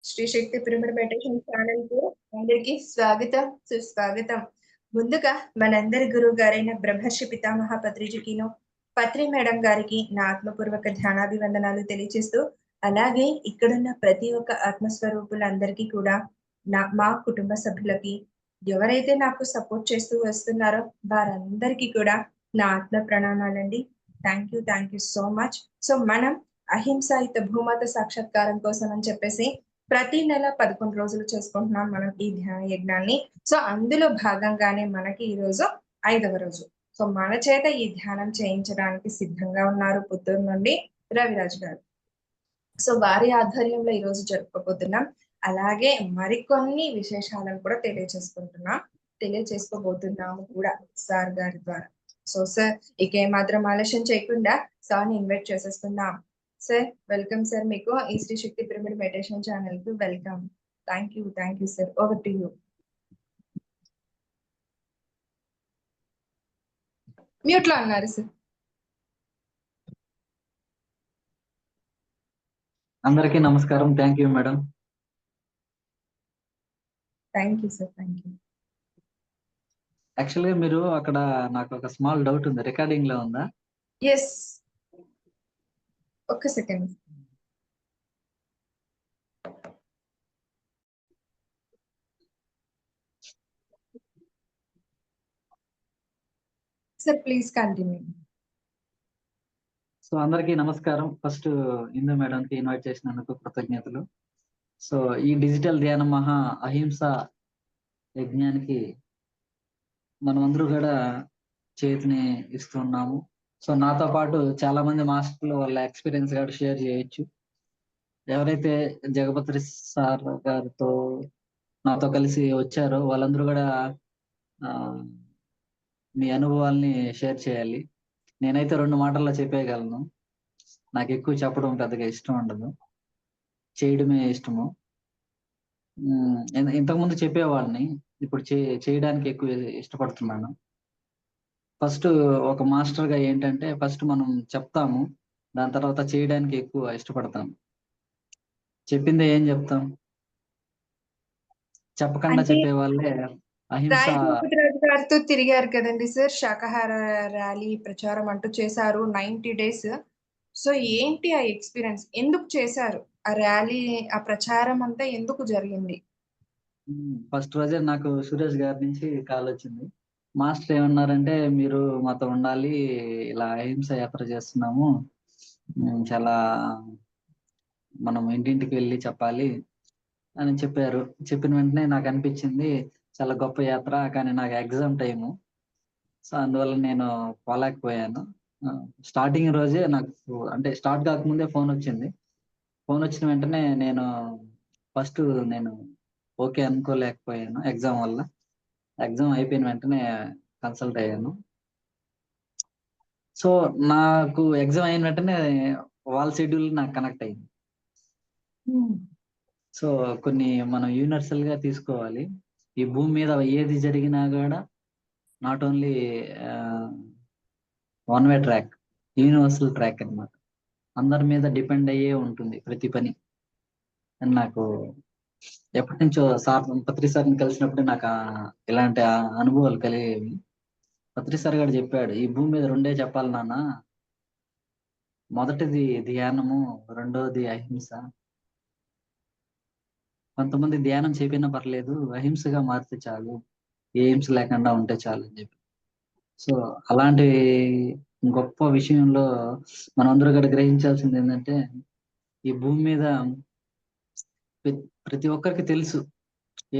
శ్రీ శక్తి pyramid meditation channel కు అందరికీ స్వాగతం సుస్వాగతం. ముందుగా మనందరి గురువు గారైన బ్రహ్మర్షి పితామహ పత్రిజీకిను పత్రి మేడం గారికి నా ఆత్మపూర్వక ధ్యానాభివందనాలు తెలియజేస్తూ, అలాగే ఇక్కడున్న ప్రతి ఒక్క ఆత్మస్వరూపులందరికీ కూడా మా కుటుంబ సభ్యులకి ఎవరైతే నాకు సపోర్ట్ చేస్తూ వస్తున్నారో వారందరికీ కూడా నా ఆత్మ ప్రణామాలండి. Thank you so much. సో మనం అహింసాయుత భూమాత సాక్షాత్కారం కోసం అని చెప్పేసి ప్రతి నెల 11 రోజులు చేసుకుంటున్నాం మనం ఈ ధ్యాన యజ్ఞాన్ని. సో అందులో భాగంగానే మనకి ఈ రోజు 5వ రోజు. సో మన చేత ఈ ధ్యానం చేయించడానికి సిద్ధంగా ఉన్నారు పుత్తూరు నుండి రవిరాజు గారు. సో వారి ఆధ్వర్యంలో ఈ రోజు జరుపుకోబోతున్నాం. అలాగే మరికొన్ని విశేషాలను కూడా తెలియచేసుకోబోతున్నాము కూడా సార్ గారి ద్వారా. సో సార్ ఇక ఏమాత్రం ఆలస్యం చేయకుండా సార్ని ఇన్వైట్ చేసేస్తున్నాం. సార్ వెల్కమ్ సార్, మీకు ఈ శ్రీ శక్తి పిరమిడ్ మెడిటేషన్ ఛానల్ కు welcome. Thank you sir. Over to you. Mute లో అన్నారు సార్. అందరికీ నమస్కారం. Thank you madam. Thank you sir. Thank you. యాక్చువల్గా మీరు అక్కడ నాకు ఒక స్మాల్ డౌట్ ఉంది, రికార్డింగ్ లో ఉందా? ఎస్, ఒక్క second sir, please continue. So అందరికీ నమస్కారం. ఫస్ట్ ఇందు మేడం కి ఇన్వైట్ చేసినందుకు కృతజ్ఞతలు. సో ఈ డిజిటల్ ధ్యాన మహా అహింస యజ్ఞానికి మనమందరూ కూడా చేతిని ఇస్తున్నాము. సో నాతో పాటు చాలా మంది మాస్టర్లు వాళ్ళ ఎక్స్పీరియన్స్ కూడా షేర్ చేయొచ్చు. ఎవరైతే జగపతి సార్ గారితో నాతో కలిసి వచ్చారో వాళ్ళందరూ కూడా మీ అనుభవాల్ని షేర్ చేయాలి. నేనైతే 2 మాటల్లో చెప్పేయగలను. నాకు ఎక్కువ చెప్పడం పెద్దగా ఇష్టం ఉండదు, చేయడమే ఇష్టము. ఇంతకుముందు చెప్పేవాడిని, ఇప్పుడు చేయడానికి ఎక్కువ ఇష్టపడుతున్నాను. ఫస్ట్ ఒక మాస్టర్గా ఏంటంటే ఫస్ట్ మనం చెప్తాము, దాని తర్వాత చేయడానికి ఎక్కువ ఇష్టపడతాం. చెప్పిందే ఏం చెప్తాం, చెప్పకుండా చెప్పే వాళ్ళే అహింస. గారితో తిరిగారు కదండి సార్, శాకాహార ర్యాలీ ప్రచారం అంటూ చేశారు 90 days. సో ఏంటి ఆ ఎక్స్పీరియన్స్, ఎందుకు చేశారు ఆ ర్యాలీ, ఆ ప్రచారం అంతా ఎందుకు జరిగింది? ఫస్ట్ రోజే నాకు సురేష్ గారి నుంచి కాల్ వచ్చింది. మాస్టర్ ఏమన్నారంటే, మీరు మాతో ఉండాలి, ఇలా అహింస యాత్ర చేస్తున్నాము, చాలా మనం ఇంటింటికి వెళ్ళి చెప్పాలి అని చెప్పారు. చెప్పిన వెంటనే నాకు అనిపించింది చాలా గొప్ప యాత్ర, కానీ నాకు ఎగ్జామ్ టైము. సో అందువల్ల నేను పోలేకపోయాను. స్టార్టింగ్ రోజే నాకు, అంటే స్టార్ట్ కాకముందే ఫోన్ వచ్చింది. ఫోన్ వచ్చిన వెంటనే నేను ఓకే అనుకోలేకపోయాను ఎగ్జామ్ వల్ల. ఎగ్జామ్ అయిపోయిన వెంటనే కన్సల్ట్ అయ్యాను. సో నాకు ఎగ్జామ్ అయిన వెంటనే వాళ్ళ షెడ్యూల్ నాకు కనెక్ట్ అయింది. సో కొన్ని మనం యూనివర్సల్ గా తీసుకోవాలి. ఈ భూమి మీద ఏది జరిగినా కూడా not only one way track, universal track అన్నమాట. అందరి మీద డిపెండ్ అయ్యే ఉంటుంది ప్రతి పని అని నాకు ఎప్పటి నుంచో పత్రి సార్ని కలిసినప్పుడు నాకు ఇలాంటి అనుభవాలు కలిగేవి. పత్రి సార్ గారు చెప్పాడు, ఈ భూమి మీద 2 చెప్పాలి నాన్న, మొదటిది ధ్యానము, రెండోది అహింస. కొంతమంది ధ్యానం చేపినా పర్లేదు, అహింసగా మారితే చాలు, ఏ హింస లేకుండా ఉంటే చాలు అని చెప్పి. సో అలాంటి గొప్ప విషయంలో మనం అందరూ కూడా గ్రహించాల్సింది ఏంటంటే, ఈ భూమి మీద ప్రతి ఒక్కరికి తెలుసు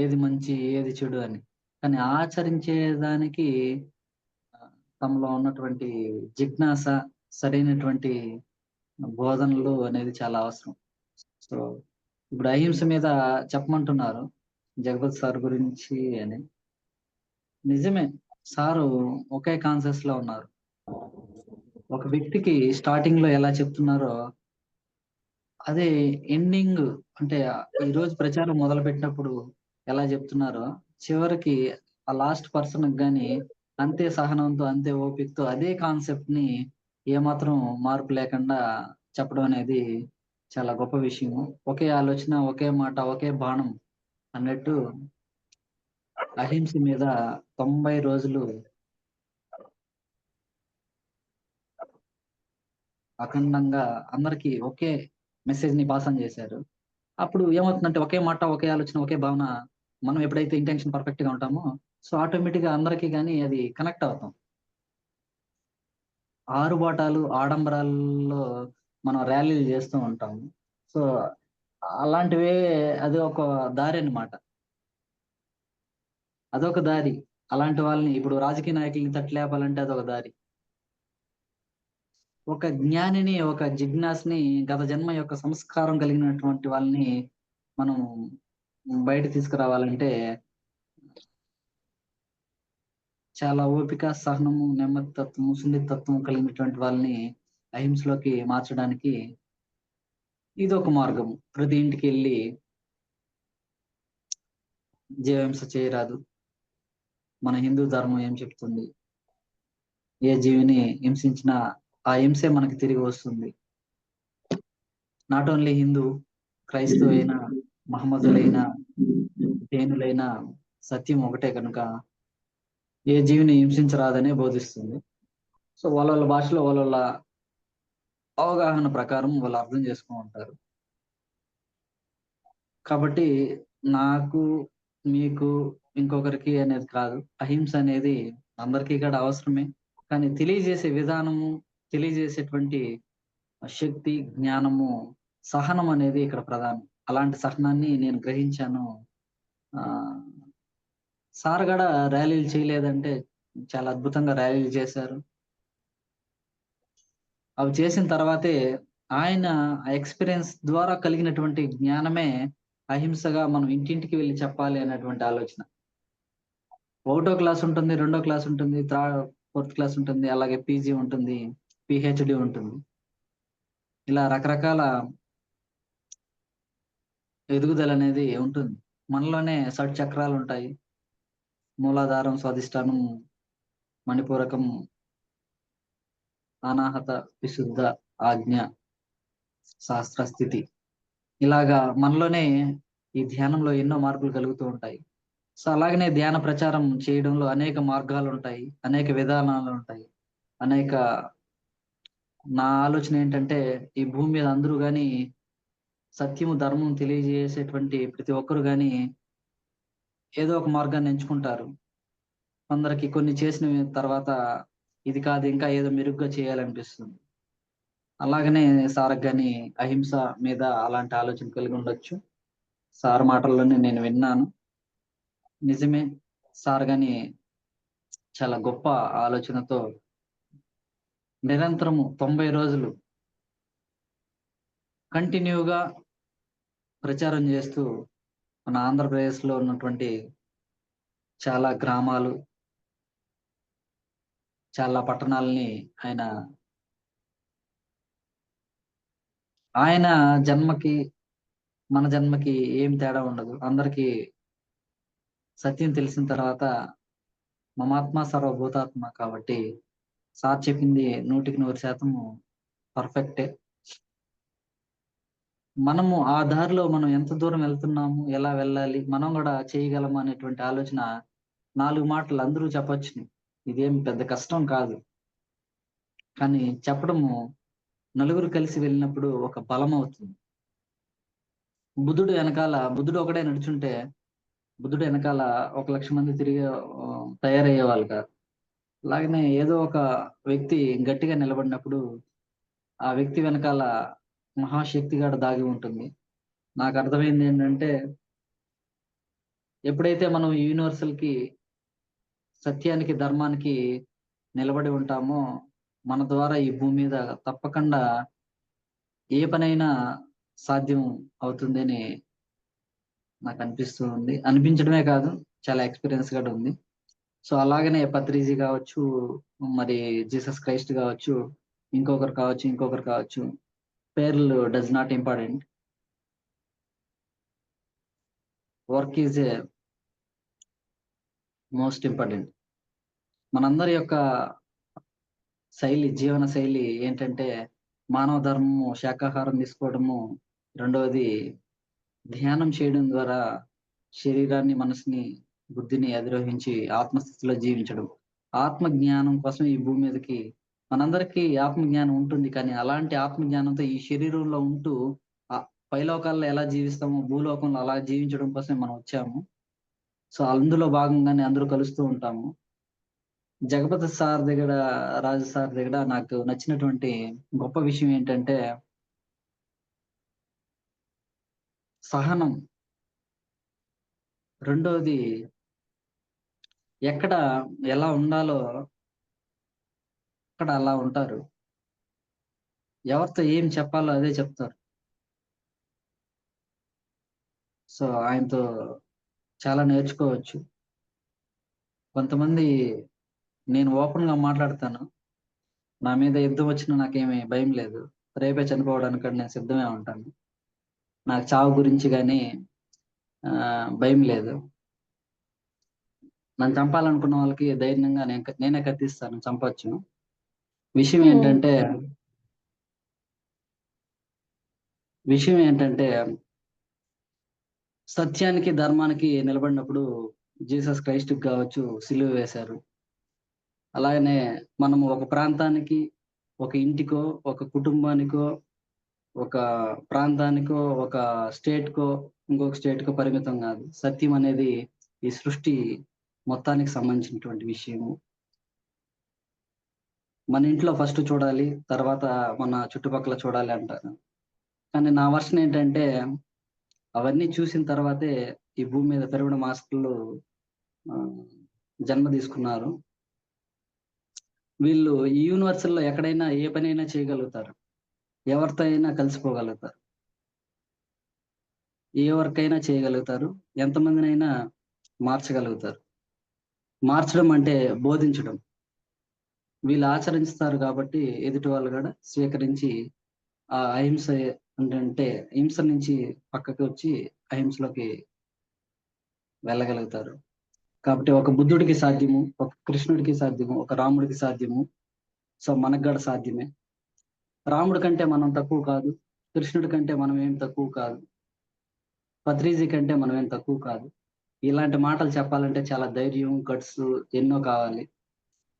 ఏది మంచి ఏది చెడు అని, కానీ ఆచరించేదానికి తమలో ఉన్నటువంటి జిజ్ఞాస, సరైనటువంటి బోధనలు అనేది చాలా అవసరం. సో ఇప్పుడు అహింస మీద చెప్పమంటున్నారు జగపతి సార్ గురించి అని. నిజమే, సారు ఒకే కాన్సెప్ట్ లో ఉన్నారు. ఒక వ్యక్తికి స్టార్టింగ్ లో ఎలా చెప్తున్నారో అదే ఎండింగ్, అంటే ఈ రోజు ప్రచారం మొదలు పెట్టినప్పుడు ఎలా చెప్తున్నారో చివరికి ఆ లాస్ట్ పర్సన్ గాని అంతే సహనంతో, అంతే ఓపికతో అదే కాన్సెప్ట్ ని ఏమాత్రం మార్పు లేకుండా చెప్పడం అనేది చాలా గొప్ప విషయము. ఒకే ఆలోచన, ఒకే మాట, ఒకే బాణం అన్నట్టు అహింస మీద 90 రోజులు అఖండంగా అందరికీ ఒకే మెసేజ్‌ని పాస్ ఆన్ చేశారు. అప్పుడు ఏమవుతుందంటే ఒకే మాట, ఒకే ఆలోచన, ఒకే భావన మనం ఎప్పుడైతే ఇంటెన్షన్ పర్ఫెక్ట్‌గా ఉంటామో ఆటోమేటిక్‌గా అందరికి గాని అది కనెక్ట్ అవుతాం. ఆరుబాటాలు, ఆడంబరాల్లో మనం ర్యాలీలు చేస్తూ ఉంటాము. సో, అలాంటివే అది ఒక దారనమాట. అదొక దారి. అలాంటి వాళ్ళని ఇప్పుడు రాజకీయ నాయకుల్ని తట్టి లేపాలంటే అదొక దారి. ఒక జ్ఞానిని, ఒక జిజ్ఞాస్‌ని గత జన్మ యొక్క సంస్కారం కలిగినటువంటి వాళ్ళని మనం బయట తీసుకురావాలంటే చాలా ఓపిక, సహనము, నెమ్మదితత్వము, సున్నితత్వం కలిగినటువంటి వాళ్ళని అహింసలోకి మార్చడానికి ఇదొక మార్గం. ప్రతి ఇంటికెళ్ళి జీవహింస చేయరాదు. మన హిందూ ధర్మం ఏం చెప్తుంది? ఏ జీవిని హింసించినా ఆ హింసే మనకి తిరిగి వస్తుంది. నాట్ ఓన్లీ హిందూ, క్రైస్తవులైనా, మహమ్మదులైనా, జైనులైనా సత్యం ఒకటే కనుక ఏ జీవిని హింసించరాదనే బోధిస్తుంది. సో వాళ్ళ భాషలో వాళ్ళ అవగాహన ప్రకారం వాళ్ళు అర్థం చేసుకొని ఉంటారు. కాబట్టి నాకు, మీకు, ఇంకొకరికి అనేది కాదు. అహింస అనేది అందరికీ కూడా అవసరమే. కానీ తెలియజేసే విధానము, తెలియజేసేటువంటి శక్తి, జ్ఞానము, సహనం అనేది ఇక్కడ ప్రధానం. అలాంటి సహనాన్ని నేను గ్రహించాను. ఆహ్, సార్ గూడా ర్యాలీలు చేయలేదంటే చాలా అద్భుతంగా ర్యాలీలు చేశారు. అవి చేసిన తర్వాతే ఆయన ఆ ఎక్స్‌పీరియన్స్ ద్వారా కలిగినటువంటి జ్ఞానమే అహింసగా మనం ఇంటింటికి వెళ్లి చెప్పాలి అనేటువంటి ఆలోచన. ఒకటో క్లాస్ ఉంటుంది, రెండో క్లాస్ ఉంటుంది, ఫోర్త్ క్లాస్ ఉంటుంది, అలాగే పీజీ ఉంటుంది, పీహెచ్‌డీ ఉంటుంది. ఇలా రకరకాల ఎదుగుదలనేది ఉంటుంది. మనలోనే షట్‌చక్రాలుంటాయి. మూలాధారం, స్వాదిష్టానం, మణిపూరకం, అనాహత, విశుద్ధ, ఆజ్ఞ, శాస్త్ర స్థితి. ఇలాగా మనలోనే ఈ ధ్యానంలో ఎన్నో మార్పులు కలుగుతూ ఉంటాయి. సో, అలాగనే ధ్యాన ప్రచారం చేయడంలో అనేక మార్గాలుంటాయి. అనేక విధానాలుంటాయి. అనేక నా ఆలోచన ఏంటంటే, ఈ భూమి మీద అందరూ గాని సత్యము, ధర్మం తెలియజేసేటువంటి ప్రతి ఒక్కరు గాని ఏదో ఒక మార్గాన్ని ఎంచుకుంటారు. కొందరికి కొన్ని చేసిన తర్వాత ఇది కాదు ఇంకా ఏదో మెరుగ్గా చేయాలనిపిస్తుంది. అలాగనే సార్‌కి గాని అహింస మీద అలాంటి ఆలోచన కలిగి ఉండొచ్చు. సార్ మాటల్లోనే నేను విన్నాను. నిజమే. సార్ గాని చాలా గొప్ప ఆలోచనతో నిరంతరము 90 రోజులు కంటిన్యూగా ప్రచారం చేస్తూ మన ఆంధ్రప్రదేశ్‌లో ఉన్నటువంటి చాలా గ్రామాలు, చాలా పట్టణాలని ఆయన, ఆయన జన్మకి, మన జన్మకి ఏం తేడా ఉండదు. అందరికీ సత్యం తెలిసిన తర్వాత మమాత్మ సర్వభూతాత్మ కాబట్టి సార్ చెప్పింది 100% పర్ఫెక్టే. మనము ఆ దారిలో మనం ఎంత దూరం వెళ్తున్నాము, ఎలా వెళ్ళాలి, మనం గూడా చేయగలమా అనేటువంటి ఆలోచన 4 మాటలు అందరూ చెప్పొచ్చును. ఇదేం పెద్ద కష్టం కాదు. కానీ చెప్పడము నలుగురు కలిసి వెళ్ళినప్పుడు ఒక బలమవుతుంది. బుద్ధుడు ఒకడే నడుచుంటే బుద్ధుడు ఎనకాల 1,00,000 మంది తిరిగే తయారయ్యేవాళ్ళు కాదు. అలాగనే ఏదో ఒక వ్యక్తి గట్టిగా నిలబడినప్పుడు ఆ వ్యక్తి వెనకాల మహాశక్తి గూడా దాగి ఉంటుంది. నాకర్థమైందేంటంటే ఎప్పుడైతే మనం యూనివర్సల్‌కి, సత్యానికి, ధర్మానికి నిలబడి ఉంటామో, మన ద్వారా ఈ భూమి మీద తప్పకుండా ఏ పనైనా సాధ్యం అవుతుందని నాకనిపిస్తూ ఉంది. అనిపించడమే కాదు, చాలా ఎక్స్‌పీరియన్స్ కూడా ఉంది. సో, అలాగనే పత్రిజీ కావచ్చు, మరి జీసస్ క్రైస్ట్ కావచ్చు, ఇంకొకరు కావచ్చు. పేర్లు does not important. Work is a most important. మనందరి యొక్క జీవన శైలి ఏంటంటే మానవ ధర్మము శాకాహారం తీసుకోవడము, రెండవది ధ్యానం చేయడం ద్వారా శరీరాన్ని, మనసుని, బుద్ధిని అధిరోహించి ఆత్మస్థితిలో జీవించడం. ఆత్మ జ్ఞానం కోసం ఈ భూమి మీదకి మనందరికీ ఆత్మ జ్ఞానం ఉంటుంది. కానీ అలాంటి ఆత్మ జ్ఞానంతో ఈ శరీరంలో ఉంటూ పైలోకాల్లో ఎలా జీవిస్తామో భూలోకంలో అలా జీవించడం కోసమే మనం వచ్చాము. సో అందులో భాగంగానే అందరూ కలుస్తూ ఉంటాము. జగపతి సార్ దగ్గర, రాజు సార్ దగ్గర నాకు నచ్చినటువంటి గొప్ప విషయం ఏంటంటే సహనం. రెండోది ఎక్కడ ఎలా ఉండాలో అక్కడ అలా ఉంటారు. ఎవరితో ఏం చెప్పాలో అదే చెప్తారు. సో ఆయనతో చాలా నేర్చుకోవచ్చు. కొంతమంది నేను ఓపెన్ గా మాట్లాడతాను. నా మీద యుద్ధం వచ్చినా నాకేమీ భయం లేదు. రేపే చనిపోవడానికి కూడా నేను సిద్ధమే ఉంటాను. నాకు చావు గురించి కానీ భయం లేదు. నన్ను చంపాలనుకున్న వాళ్ళకి ధైర్యంగా నేనే కత్తిస్తాను, చంపొచ్చు. విషయం ఏంటంటే సత్యానికి, ధర్మానికి నిలబడినప్పుడు జీసస్ క్రైస్ట్ కావచ్చు సిలువ వేశారు. అలాగనే మనము ఒక ప్రాంతానికి, ఒక ఇంటికో, ఒక కుటుంబానికో, ఒక ప్రాంతానికో, ఒక స్టేట్‌కో, ఇంకొక స్టేట్‌కో పరిమితం కాదు. సత్యం అనేది ఈ సృష్టి మొత్తానికి సంబంధించినటువంటి విషయము. మన ఇంట్లో ఫస్ట్ చూడాలి, తర్వాత మన చుట్టుపక్కల చూడాలి అంటారు. కానీ నా వర్షన్ ఏంటంటే అవన్నీ చూసిన తర్వాతే ఈ భూమి మీద పెరుగుడు మాస్కులు జన్మ తీసుకున్నారు. వీళ్ళు ఈ యూనివర్సల్లో ఎక్కడైనా ఏ పనైనా చేయగలుగుతారు. ఎవరితో అయినా కలిసిపోగలుగుతారు. ఏ వర్క్ అయినా చేయగలుగుతారు. ఎంతమందినైనా మార్చగలుగుతారు. మార్చడం అంటే బోధించడం. వీళ్ళు ఆచరిస్తారు కాబట్టి ఎదుటి వాళ్ళు కూడా స్వీకరించి ఆ అహింస అంటే హింస నుంచి పక్కకి వచ్చి అహింసలోకి వెళ్ళగలుగుతారు. కాబట్టి ఒక బుద్ధుడికి సాధ్యము, ఒక కృష్ణుడికి సాధ్యము, ఒక రాముడికి సాధ్యము. సో మనకు కూడా సాధ్యమే. రాముడి కంటే మనం తక్కువ కాదు. కృష్ణుడి కంటే మనం ఏం తక్కువ కాదు. పత్రిజీ కంటే మనం ఏం తక్కువ కాదు. ఇలాంటి మాటలు చెప్పాలంటే చాలా ధైర్యం, గట్స్ ఎన్నో కావాలి.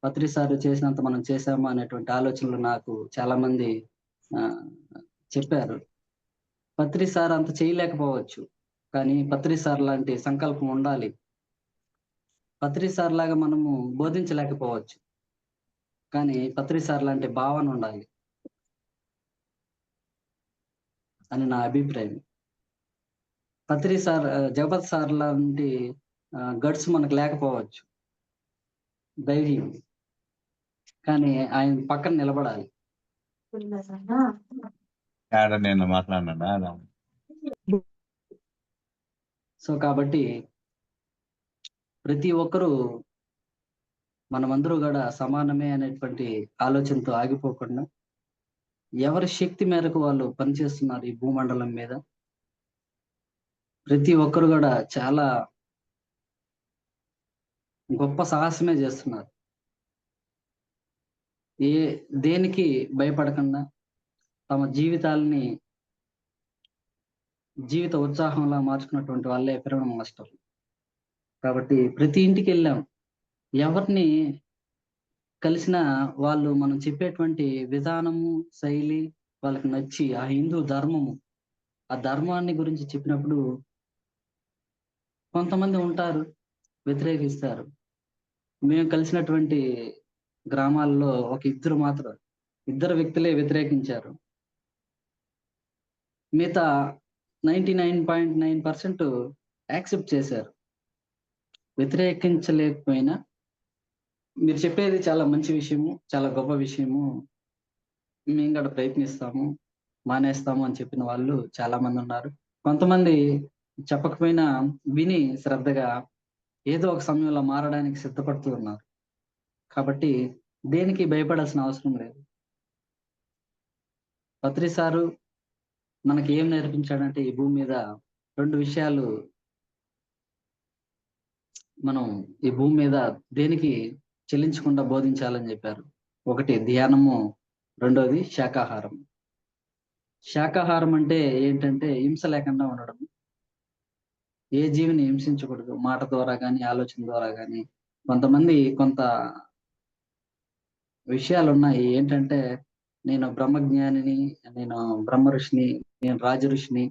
పత్రి సార్ చేసినంత మనం చేశామా అనేటువంటి ఆలోచనలు నాకు చాలా మంది చెప్పారు. పత్రి సార్ అంత చేయలేకపోవచ్చు, కానీ పత్రి సార్ లాంటి సంకల్పం ఉండాలి. పత్రి సార్ లాగా మనము బోధించలేకపోవచ్చు, కానీ పత్రి సార్ లాంటి భావన ఉండాలి అని నా అభిప్రాయం. పత్రి సార్, జగపతి సార్ లాంటి గట్స్ మనకు లేకపోవచ్చు, ధైర్యం, కానీ ఆయన పక్కన నిలబడాలి. నేను మాట్లాడినా. సో కాబట్టి ప్రతి ఒక్కరూ మనమందరూ కూడా సమానమే అనేటువంటి ఆలోచనతో ఆగిపోకుండా ఎవరి శక్తి మేరకు వాళ్ళు పనిచేస్తున్నారు ఈ భూమండలం మీద. ప్రతి ఒక్కరు కూడా చాలా గొప్ప సాహసమే చేస్తున్నారు. దేనికి భయపడకుండా తమ జీవితాలని జీవిత ఉత్సాహంలా మార్చుకున్నటువంటి వాళ్ళే పిరమిడ్ మాస్టర్లు. కాబట్టి ప్రతి ఇంటికి వెళ్ళాం, ఎవరిని కలిసిన వాళ్ళు మనం చెప్పేటువంటి విధానము, శైలి వాళ్ళకి నచ్చి ఆ హిందూ ధర్మము, ఆ ధర్మాన్ని గురించి చెప్పినప్పుడు కొంతమంది ఉంటారు వ్యతిరేకిస్తారు. మేము కలిసినటువంటి గ్రామాల్లో ఒక ఇద్దరు వ్యక్తులే వ్యతిరేకించారు. మిగతా 99.9% యాక్సెప్ట్ చేశారు. వ్యతిరేకించలేకపోయినా మీరు చెప్పేది చాలా మంచి విషయము, చాలా గొప్ప విషయము, మేము కూడా ప్రయత్నిస్తాము, మానేస్తాము అని చెప్పిన వాళ్ళు చాలా మంది ఉన్నారు. కొంతమంది చెప్పకపోయినా విని శ్రద్ధగా ఏదో ఒక సమయంలో మారడానికి సిద్ధపడుతూ ఉన్నారు. కాబట్టి దేనికి భయపడాల్సిన అవసరం లేదు. పత్రి సారు మనకి ఏం నేర్పించాడంటే ఈ భూమి మీద 2 విషయాలు మనం ఈ భూమి మీద దేనికి చెల్లించకుండా బోధించాలని చెప్పారు. ఒకటి ధ్యానము, రెండోది శాకాహారం. శాకాహారం అంటే ఏంటంటే హింస లేకుండా ఉండడం. ఏ జీవిని హింసించకూడదు. మాట ద్వారా గాని, ఆలోచన ద్వారా గాని. కొంతమంది కొంత విషయాలున్నాయి. ఏంటంటే, నేను బ్రహ్మజ్ఞానిని, నేను బ్రహ్మ ఋషిని, నేను రాజ ఋషిని,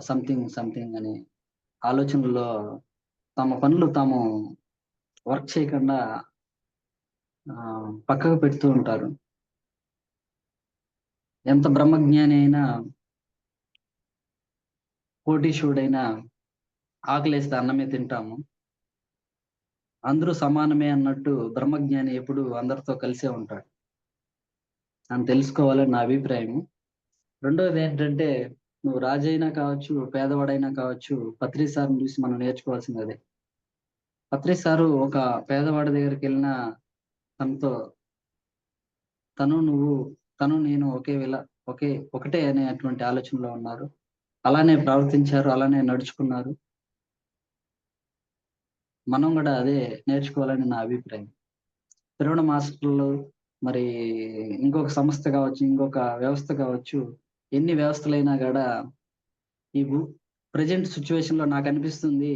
సంథింగ్ అనే ఆలోచనలో తమ పనులు తాము వర్క్ చేయకుండా పక్కకు పెడుతూ ఉంటారు. ఎంత బ్రహ్మజ్ఞాని అయినా, కోటీశ్వరుడైనా ఆకలేస్తే అన్నమే తింటాము. అందరూ సమానమే అన్నట్టు బ్రహ్మజ్ఞాని ఎప్పుడు అందరితో కలిసే ఉంటాడు అని తెలుసుకోవాలని నా అభిప్రాయం. రెండోది ఏంటంటే, నువ్వు రాజైనా కావచ్చు, పేదవాడైనా కావచ్చు, పత్రి సార్ని చూసి మనం నేర్చుకోవాల్సింది అదే. పత్రి సారు ఒక పేదవాడి దగ్గరికి వెళ్ళిన తనతో తను నువ్వు తను నేను ఒకటే అనేటువంటి ఆలోచనలో ఉన్నారు. అలానే ప్రవర్తించారు, అలానే నడుచుకున్నారు. మనం కూడా అదే నేర్చుకోవాలని నా అభిప్రాయం. శ్రవణ మాస్టర్లు మరి ఇంకొక సంస్థ కావచ్చు, ఇంకొక వ్యవస్థ కావచ్చు, ఎన్ని వ్యవస్థలైనా కూడా ఈ ప్రజెంట్ సిచ్యువేషన్ లో నాకు అనిపిస్తుంది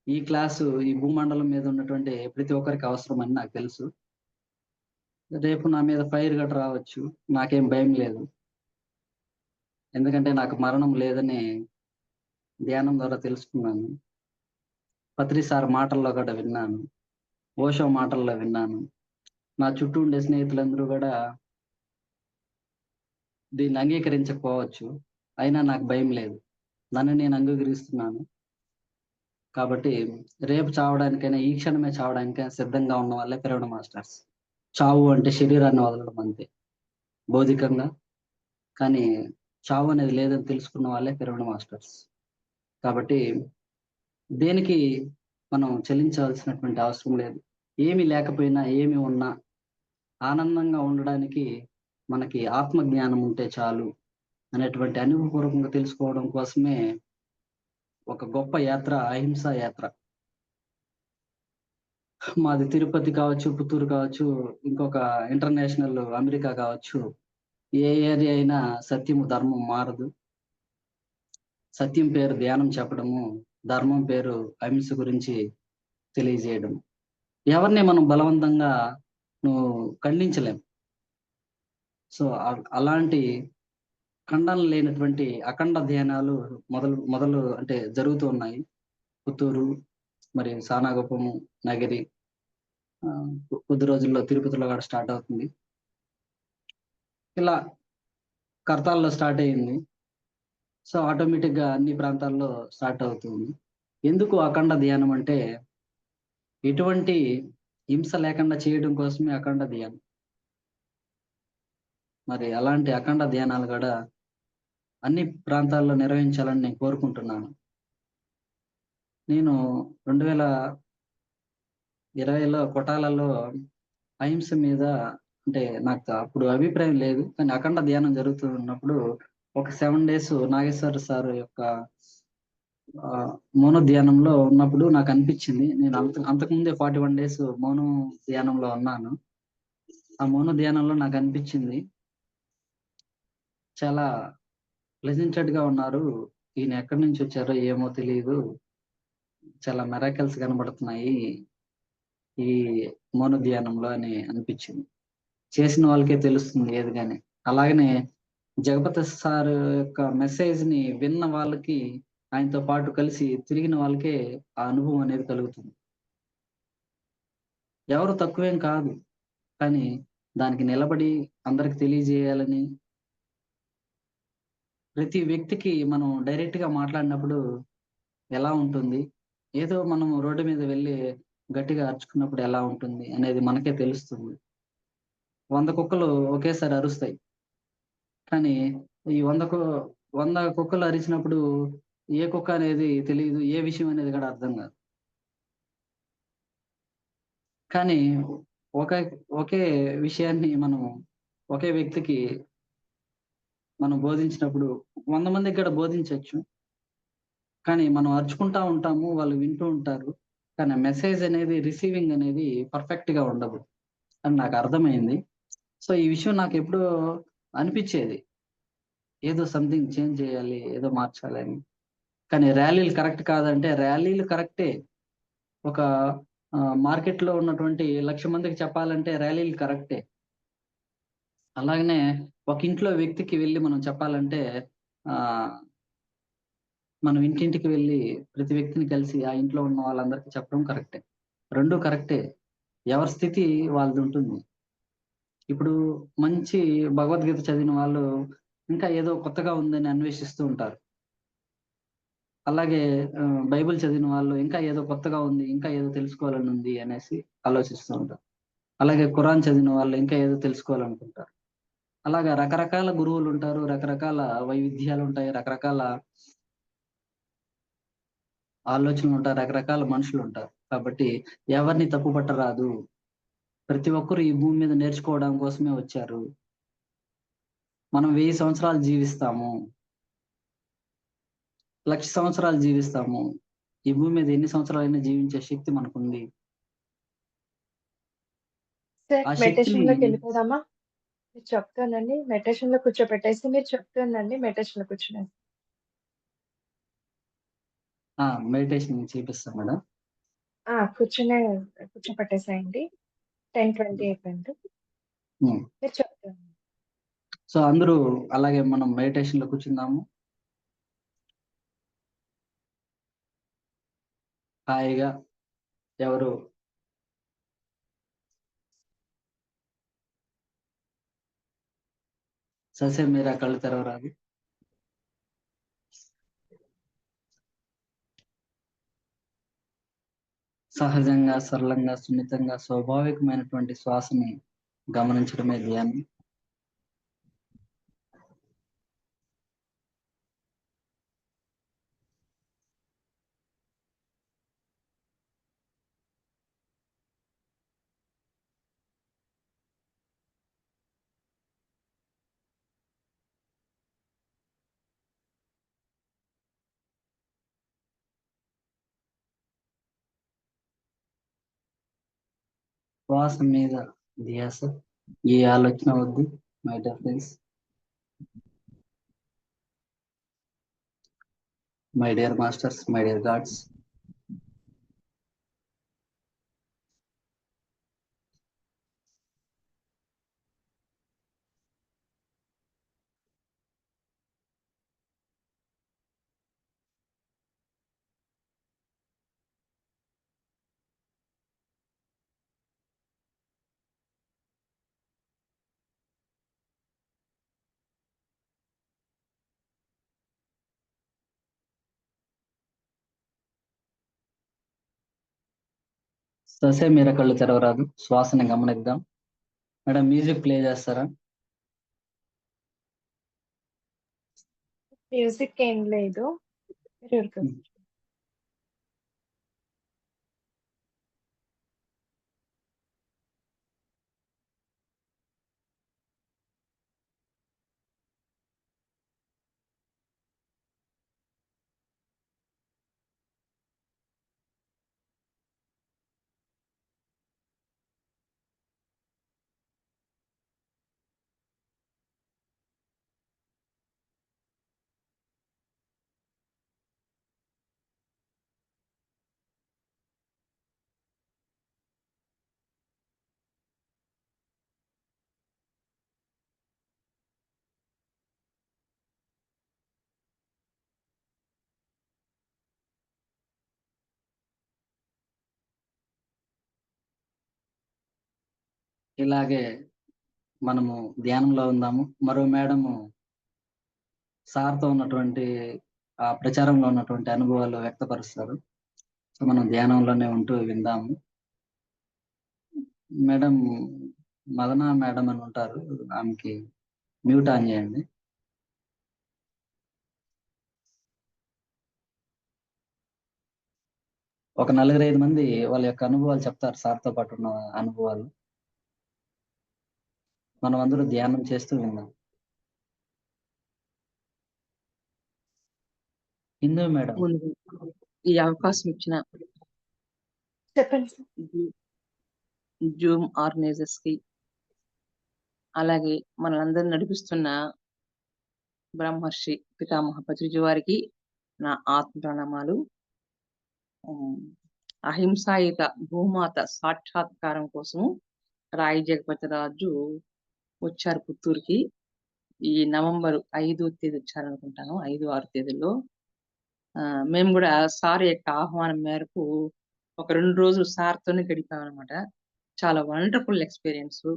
ఈ క్లాసు ఈ భూమండలం మీద ఉన్నటువంటి ప్రతి ఒక్కరికి అవసరం అని నాకు తెలుసు. రేపు నా మీద ఫైర్ గట్రా రావచ్చు, నాకేం భయం లేదు. ఎందుకంటే నాకు మరణం లేదని ధ్యానం ద్వారా తెలుసుకున్నాను. పత్రి సార్ మాటల్లో కూడా విన్నాను, ఓషో మాటల్లో విన్నాను. నా చుట్టూ ఉండే స్నేహితులందరూ కూడా దీన్ని అంగీకరించకపోవచ్చు, అయినా నాకు భయం లేదు. నన్ను నేను అంగీకరిస్తున్నాను. కాబట్టి రేపు చావడానికైనా, ఈ క్షణమే చావడానికైనా సిద్ధంగా ఉన్న వాళ్ళే పిరమిడ్ మాస్టర్స్. చావు అంటే శరీరాన్ని వదలడం అంతే, భౌతికంగా. కానీ చావు అనేది లేదని తెలుసుకున్న వాళ్ళే పిరమిడ్ మాస్టర్స్. కాబట్టి దేనికి మనం చెల్లించాల్సినటువంటి అవసరం లేదు. ఏమి లేకపోయినా, ఏమి ఉన్నా ఆనందంగా ఉండడానికి మనకి ఆత్మ జ్ఞానం ఉంటే చాలు అనేటువంటి అనుభవపూర్వకంగా తెలుసుకోవడం కోసమే ఒక గొప్ప యాత్ర అహింసా యాత్ర. మాది తిరుపతి కావచ్చు, పుత్తూరు కావచ్చు, ఇంకొక ఇంటర్నేషనల్ అమెరికా కావచ్చు, ఏ ఏరియా అయినా సత్యము ధర్మం మారదు. సత్యం పేరు ధ్యానం చెప్పడము, ధర్మం పేరు అహింస గురించి తెలియజేయడం. ఎవరిని మనం బలవంతంగా నువ్వు ఖండించలేం. సో అలాంటి ఖండన లేనటువంటి అఖండ ధ్యానాలు మొదలు అంటే జరుగుతూ ఉన్నాయి. పుత్తూరు, మరి సానాగోపము, నగిరి, కొద్ది రోజుల్లో తిరుపతిలో కూడా స్టార్ట్ అవుతుంది. ఇలా కర్తాల్లో స్టార్ట్ అయ్యింది. సో ఆటోమేటిక్ గా అన్ని ప్రాంతాల్లో స్టార్ట్ అవుతుంది. ఎందుకు అఖండ ధ్యానం అంటే, ఎటువంటి హింస లేకుండా చేయడం కోసమే అఖండ ధ్యానం. మరి అలాంటి అఖండ ధ్యానాలు కూడా అన్ని ప్రాంతాల్లో నిర్వహించాలని నేను కోరుకుంటున్నాను. నేను 2020లో కొటాలలో అహింస మీద, అంటే నాకు అప్పుడు అభిప్రాయం లేదు, కానీ అఖండ ధ్యానం జరుగుతున్నప్పుడు ఒక 7 days నాగేశ్వర సార్ యొక్క మౌన ధ్యానంలో ఉన్నప్పుడు నాకు అనిపించింది, నేను అంతకుముందే 41 days మౌన ధ్యానంలో ఉన్నాను. ఆ మౌన ధ్యానంలో నాకు అనిపించింది, చాలా ప్లెజెంటెడ్ గా ఉన్నారు, ఈయన ఎక్కడి నుంచి వచ్చారో ఏమో తెలియదు, చాలా మెరాకల్స్ కనబడుతున్నాయి ఈ మౌన ధ్యానంలో అని అనిపించింది. చేసిన వాళ్ళకే తెలుస్తుంది ఏది కానీ. అలాగనే జగపతి సార్ యొక్క మెసేజ్ ని విన్న వాళ్ళకి, ఆయనతో పాటు కలిసి తిరిగిన వాళ్ళకే ఆ అనుభవం అనేది కలుగుతుంది. ఎవరు తక్కువేం కాదు, కానీ దానికి నిలబడి అందరికి తెలియజేయాలని, ప్రతి వ్యక్తికి మనం డైరెక్ట్ గా మాట్లాడినప్పుడు ఎలా ఉంటుంది, ఏదో మనం రోడ్డు మీద వెళ్ళి గట్టిగా అరుచుకున్నప్పుడు ఎలా ఉంటుంది అనేది మనకే తెలుస్తుంది. 100 కుక్కలు ఒకేసారి అరుస్తాయి, కానీ ఈ 100 కుక్కలు అరిచినప్పుడు ఏ కుక్క అనేది తెలియదు, ఏ విషయం అనేది కూడా అర్థం కాదు. కానీ ఒకే ఒకే విషయాన్ని మనం ఒకే వ్యక్తికి మనం బోధించినప్పుడు 100 మందికి కూడా బోధించవచ్చు. కానీ మనం అరుచుకుంటా ఉంటాము, వాళ్ళు వింటూ ఉంటారు, కానీ మెసేజ్ అనేది, రిసీవింగ్ అనేది పర్ఫెక్ట్ గా ఉండదు అని నాకు అర్థమైంది. సో ఈ విషయం నాకు ఎప్పుడో అనిపించేది, ఏదో సంథింగ్ చేంజ్ చేయాలి, ఏదో మార్చాలి అని. కానీ ర్యాలీలు కరెక్ట్ కాదంటే ర్యాలీలు కరెక్టే. ఒక మార్కెట్లో ఉన్నటువంటి 1,00,000 మందికి చెప్పాలంటే ర్యాలీలు కరెక్టే. అలాగనే ఒక ఇంట్లో వ్యక్తికి వెళ్ళి మనం చెప్పాలంటే మనం ఇంటింటికి వెళ్ళి ప్రతి వ్యక్తిని కలిసి ఆ ఇంట్లో ఉన్న వాళ్ళందరికీ చెప్పడం కరెక్టే. 2 కరెక్టే. ఎవరి స్థితి వాళ్ళది ఉంటుంది. ఇప్పుడు మంచి భగవద్గీత చదివిన వాళ్ళు ఇంకా ఏదో కొత్తగా ఉందని అన్వేషిస్తూ ఉంటారు. అలాగే బైబిల్ చదివిన వాళ్ళు ఇంకా ఏదో కొత్తగా ఉంది, ఇంకా ఏదో తెలుసుకోవాలని ఉంది అనేసి ఆలోచిస్తూ ఉంటారు. అలాగే ఖురాన్ చదివిన వాళ్ళు ఇంకా ఏదో తెలుసుకోవాలనుకుంటారు. అలాగా రకరకాల గురువులు ఉంటారు, రకరకాల వైవిధ్యాలు ఉంటాయి, రకరకాల ఆలోచనలు ఉంటాయి, రకరకాల మనుషులు ఉంటారు. కాబట్టి ఎవరిని తప్పు పట్టరాదు. ప్రతి ఒక్కరు ఈ భూమి మీద నేర్చుకోవడం కోసమే వచ్చారు. మనం 1000 సంవత్సరాలు జీవిస్తాము, 1,00,000 సంవత్సరాలు జీవిస్తాము. ఈ భూమి మీద ఎన్ని సంవత్సరాలైనా జీవించే శక్తి మనకుంది. సార్ ఆ మెడిటేషన్ శక్తిని లోకి వెళ్ళిపోదామా? మీరు చెప్తానండి, మెడిటేషన్ లో కూర్చోపెట్టేసి మీరు చెప్తానండి, మెడిటేషన్ లో కూర్చునేసి. మెడిటేషన్ చేపిస్తాం మేడం. కూర్చోపెట్టేసేయండి. 10:20 అయిపోయింది. ఉమ్. మీరు చెప్తాను. సో అందరూ అలాగే మనం మెడిటేషన్ లో కూర్చుందాము. హాయిగా ఎవరు ససే మీరా కళ్ళు తెరవరాదు. సహజంగా, సరళంగా, సున్నితంగా, స్వాభావికమైనటువంటి శ్వాసని గమనించడమే ధ్యానం. శ్వాస మీద ధ్యాస, ఏ ఆలోచన వద్దు my dear friends, my dear masters, my dear gods. ససే మీరా కళ్ళు తెరవరాదు, శ్వాసని గమనిద్దాం. మేడం మ్యూజిక్ ప్లే చేస్తారా? మ్యూజిక్ ఏం లేదు, మీరు ఊరుకోండి. ఇలాగే మనము ధ్యానంలో ఉందాము. మరో మేడము సార్తో ఉన్నటువంటి ఆ ప్రచారంలో ఉన్నటువంటి అనుభవాలు వ్యక్తపరుస్తారు. సో మనం ధ్యానంలోనే ఉంటూ విందాము. మేడం మదన మేడం అని ఉంటారు, ఆమెకి మ్యూట్ ఆన్ చేయండి. ఒక 4-5 మంది వాళ్ళ యొక్క అనుభవాలు చెప్తారు, సార్తో పాటు ఉన్న అనుభవాలు. మనం అందరూ ధ్యానం చేస్తూ విందాం. హిందూ మేడం. ముందు ఈ అవకాశం ఇచ్చిన చెప్పండి సార్. జూమ్ ఆర్గనైజర్స్ కి, అలాగే మనందరిని నడిపిస్తున్న బ్రహ్మర్షి పితామహ పత్రిజీ వారికి నా ఆత్మ ప్రణామాలు. అహింసాయుత భూమాత సాక్షాత్కారం కోసము రాయి జగపతిరాజు వచ్చారు పుత్తూరుకి. ఈ నవంబర్ 5వ తేదీ వచ్చారనుకుంటాను, 5-6 తేదీల్లో. మేము కూడా సార్ యొక్క ఆహ్వానం మేరకు ఒక 2 రోజులు సార్తోనే గడిపామన్నమాట. చాలా వండర్ఫుల్ ఎక్స్పీరియన్స్.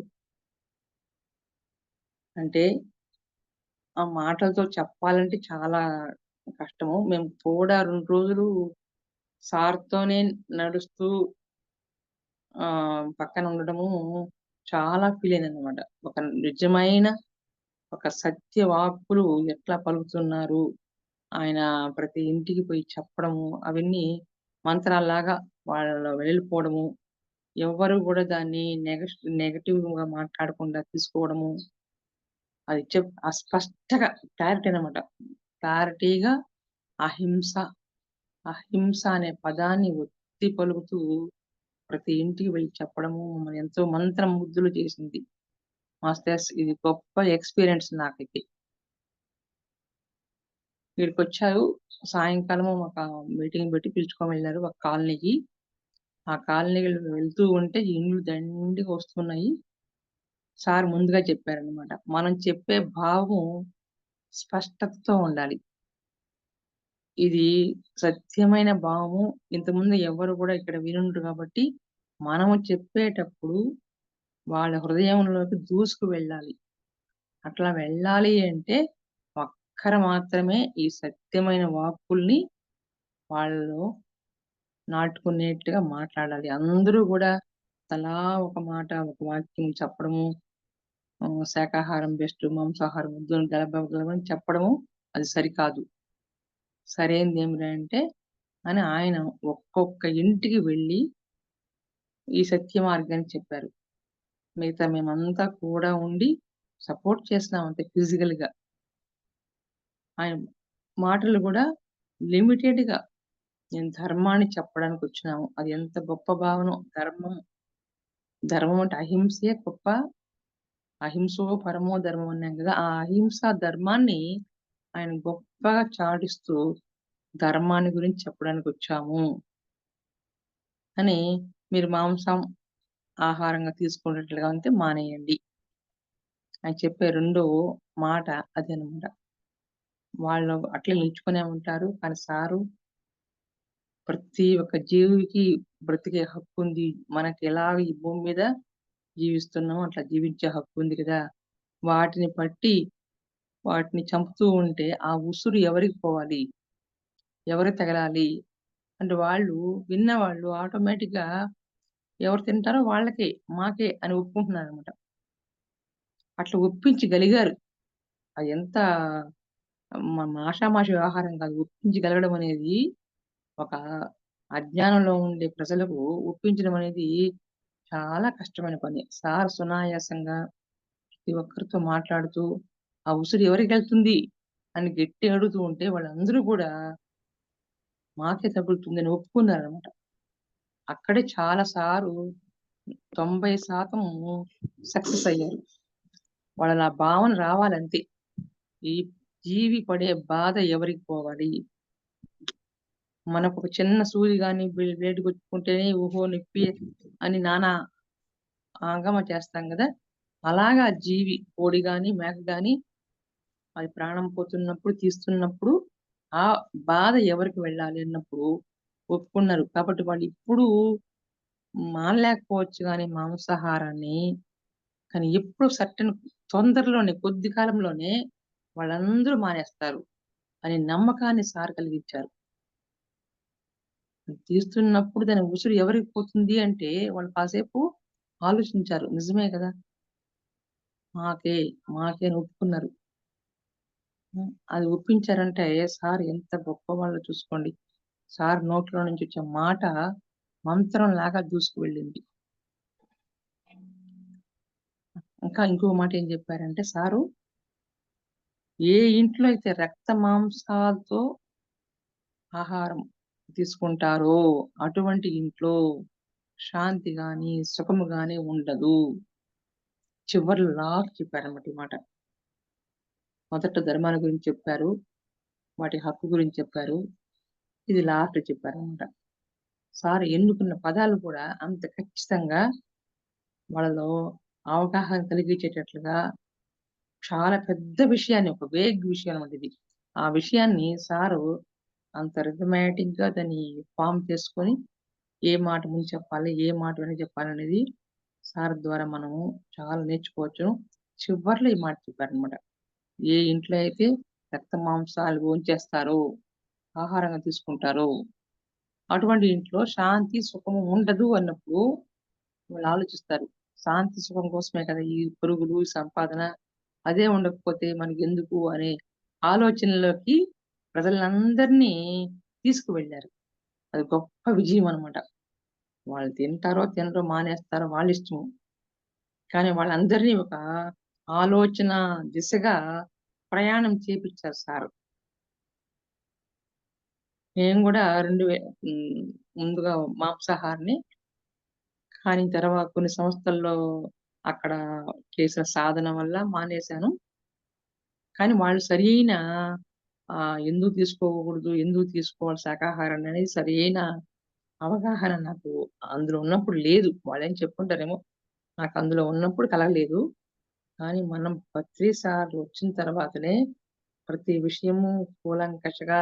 అంటే ఆ మాటలతో చెప్పాలంటే చాలా కష్టము. మేము కూడా 2 రోజులు సార్తోనే నడుస్తూ పక్కన ఉండడము చాలా ఫీల్ అయిందన్నమాట. ఒక నిజమైన ఒక సత్య వాక్కులు ఎట్లా పలుకుతున్నారు, ఆయన ప్రతి ఇంటికి పోయి చెప్పడము, అవన్నీ మంత్రాల్లాగా వాళ్ళలో వెళ్ళిపోవడము, ఎవ్వరు కూడా దాన్ని నెగటివ్ గా మాట్లాడకుండా తీసుకోవడము, అది స్పష్టంగా క్లారిటీ అన్నమాట. క్లారిటీగా అహింస అహింస అనే పదాన్ని ఒత్తి పలుకుతూ ప్రతి ఇంటికి వెళ్ళి చెప్పడము మమ్మల్ని ఎంతో మంత్రముగ్ధులు చేసింది. మాస్టర్స్, ఇది గొప్ప ఎక్స్పీరియన్స్ నాకైతే. వీడికి వచ్చారు సాయంకాలము ఒక మీటింగ్ పెట్టి పిలుచుకొని వెళ్ళారు ఒక కాలనీకి. ఆ కాలనీకి వెళ్తూ ఉంటే ఇండ్లు దండిగా వస్తున్నాయి. సార్ ముందుగా చెప్పారనమాట, మనం చెప్పే భావం స్పష్టతతో ఉండాలి. ఇది సత్యమైన భావము, ఇంతకుముందు ఎవరు కూడా ఇక్కడ వినుండ్రు కాబట్టి మనము చెప్పేటప్పుడు వాళ్ళ హృదయంలోకి దూసుకు వెళ్ళాలి. అట్లా వెళ్ళాలి అంటే ఒక్కరు మాత్రమే ఈ సత్యమైన వాక్కుల్ని వాళ్ళలో నాటుకునేట్టుగా మాట్లాడాలి. అందరూ కూడా తలా ఒక మాట, ఒక వాక్యం చెప్పడము, శాకాహారం బెస్ట్, మాంసాహారం వద్దు అని గలబని చెప్పడము అది సరికాదు. సరైనది ఏమిటంటే అని ఆయన ఒక్కొక్క ఇంటికి వెళ్ళి ఈ సత్య మార్గాన్ని చెప్పారు. మిగతా మేమంతా కూడా ఉండి సపోర్ట్ చేస్తున్నాం అంతే ఫిజికల్ గా. ఆయన మాటలు కూడా లిమిటెడ్ గా, నేను ధర్మాన్ని చెప్పడానికి వచ్చినాము, అది ఎంత గొప్ప భావన. ధర్మం అంటే అహింసే గొప్ప, అహింసో పరమో ధర్మం అన్నాం కదా. ఆ అహింస ధర్మాన్ని ఆయన గొప్పగా చాటిస్తూ ధర్మాన్ని గురించి చెప్పడానికి వచ్చాము అని, మీరు మాంసం ఆహారంగా తీసుకున్నట్లుగా ఉంటే మానేయండి అని చెప్పే రెండో మాట అదనమాట. వాళ్ళు అట్లా నిల్చుకునే ఉంటారు. కానీ సారు ప్రతి ఒక్క జీవికి బ్రతికే హక్కు ఉంది, మనకి ఎలా ఈ భూమి మీద జీవిస్తున్నాం అట్లా జీవించే హక్కు ఉంది కదా. వాటిని చంపుతూ ఉంటే ఆ ఉసురు ఎవరికి పోవాలి, ఎవరికి తగలాలి అంటే వాళ్ళు విన్నవాళ్ళు ఆటోమేటిక్ గా ఎవరు తింటారో వాళ్ళకే, మాకే అని ఒప్పుకుంటున్నారు అనమాట. అట్లా ఒప్పించగలిగారు. అది ఎంత ఆషామాషి వ్యవహారం కాదు. ఒప్పించగలగడం అనేది, ఒక అజ్ఞానంలో ఉండే ప్రజలకు ఒప్పించడం అనేది చాలా కష్టమైన పని. సార్ సునాయాసంగా ప్రతి ఒక్కరితో మాట్లాడుతూ ఆ ఉసురు ఎవరికి వెళ్తుంది అని గట్టి అడుగుతూ ఉంటే వాళ్ళందరూ కూడా మాకే తగులుతుంది అని ఒప్పుకున్నారనమాట. అక్కడే చాలా సారు 90% సక్సెస్ అయ్యారు. వాళ్ళ ఆ భావన రావాలంతే. ఈ జీవి పడే బాధ ఎవరికి పోవాలి, మనకు ఒక చిన్న సూది గాని బ్లేడ్ కొట్టుకుంటేనే ఓహో నొప్పి అని నానా ఆగమ చేస్తాం కదా. అలాగా జీవి, కోడి గాని మేక గాని అది ప్రాణం పోతున్నప్పుడు తీస్తున్నప్పుడు ఆ బాధ ఎవరికి వెళ్ళాలి అన్నప్పుడు ఒప్పుకున్నారు. కాబట్టి వాళ్ళు ఇప్పుడు మానలేకపోవచ్చు కానీ మాంసాహారాన్ని, కానీ ఎప్పుడు తొందరలోనే కొద్ది కాలంలోనే వాళ్ళందరూ మానేస్తారు అనే నమ్మకాన్ని సార్ కలిగించారు. తీస్తున్నప్పుడు దాని ఉసురు ఎవరికి పోతుంది అంటే వాళ్ళు కాసేపు ఆలోచించారు. నిజమే కదా, మాకే మాకే అని ఒప్పుకున్నారు. అది ఒప్పించారంటే సార్ ఎంత గొప్ప వాళ్ళు చూసుకోండి. సార్ నోట్లో నుంచి వచ్చే మాట మంత్రం లాగా దూసుకు వెళ్ళింది. ఇంకా ఇంకో మాట ఏం చెప్పారంటే సారు, ఏ ఇంట్లో అయితే రక్త మాంసాలతో ఆహారం తీసుకుంటారో అటువంటి ఇంట్లో శాంతి గాని సుఖము గాని ఉండదు. చివరిలో లాస్ట్ చెప్పారన్నమాట ఈ మాట. మొదట ధర్మాల గురించి చెప్పారు, వాటి హక్కు గురించి చెప్పారు, ఇది లాస్ట్ చెప్పారనమాట. సార్ ఎన్నుకున్న పదాలు కూడా అంత ఖచ్చితంగా వాళ్ళలో అవగాహన కలిగించేటట్లుగా చాలా పెద్ద విషయాన్ని, ఒక వేగ్ విషయం అన్నమాట ఇది. ఆ విషయాన్ని సారు అంత రిథమాటిక్ గా దాన్ని ఫామ్ చేసుకొని ఏ మాట ముందు చెప్పాలి, ఏ మాట వెనక చెప్పాలనేది సార్ ద్వారా మనము చాలా నేర్చుకోవచ్చును. చివర్లో ఈ మాట చెప్పారనమాట. ఏ ఇంట్లో అయితే రక్త మాంసాలు భోంచేస్తారో, ఆహారంగా తీసుకుంటారో, అటువంటి ఇంట్లో శాంతి, సుఖము ఉండదు అన్నప్పుడు వాళ్ళు ఆలోచిస్తారు. శాంతి, సుఖం కోసమే కదా ఈ పరుగులు, ఈ సంపాదన. అదే ఉండకపోతే మనకెందుకు అనే ఆలోచనలోకి ప్రజలందరినీ తీసుకువెళ్లారు. అది గొప్ప విజయం అన్నమాట. వాళ్ళు తింటారో, తినరో, మానేస్తారో వాళ్ళిష్టము. కానీ వాళ్ళందరినీ ఒక ఆలోచన దిశగా ప్రయాణం చేపిచ్చారు సారు. నేను గూడా ముందుగా మాంసాహారిని. కానీ తర్వాత కొన్ని సంస్థల్లో అక్కడ చేసిన సాధన వల్ల మానేశాను. కానీ వాళ్ళు సరియైన ఎందుకు తీసుకోకూడదు, ఎందుకు తీసుకోవాలి శాకాహారాన్ని అనేది సరియైన అవగాహన నాకు అందులో ఉన్నప్పుడు లేదు. వాళ్ళేం చెప్పుంటారేమో. నాకు అందులో ఉన్నప్పుడు కలగలేదు. కానీ మనం ప్రతిసారి వచ్చిన తర్వాతనే ప్రతి విషయము కూలంకషగా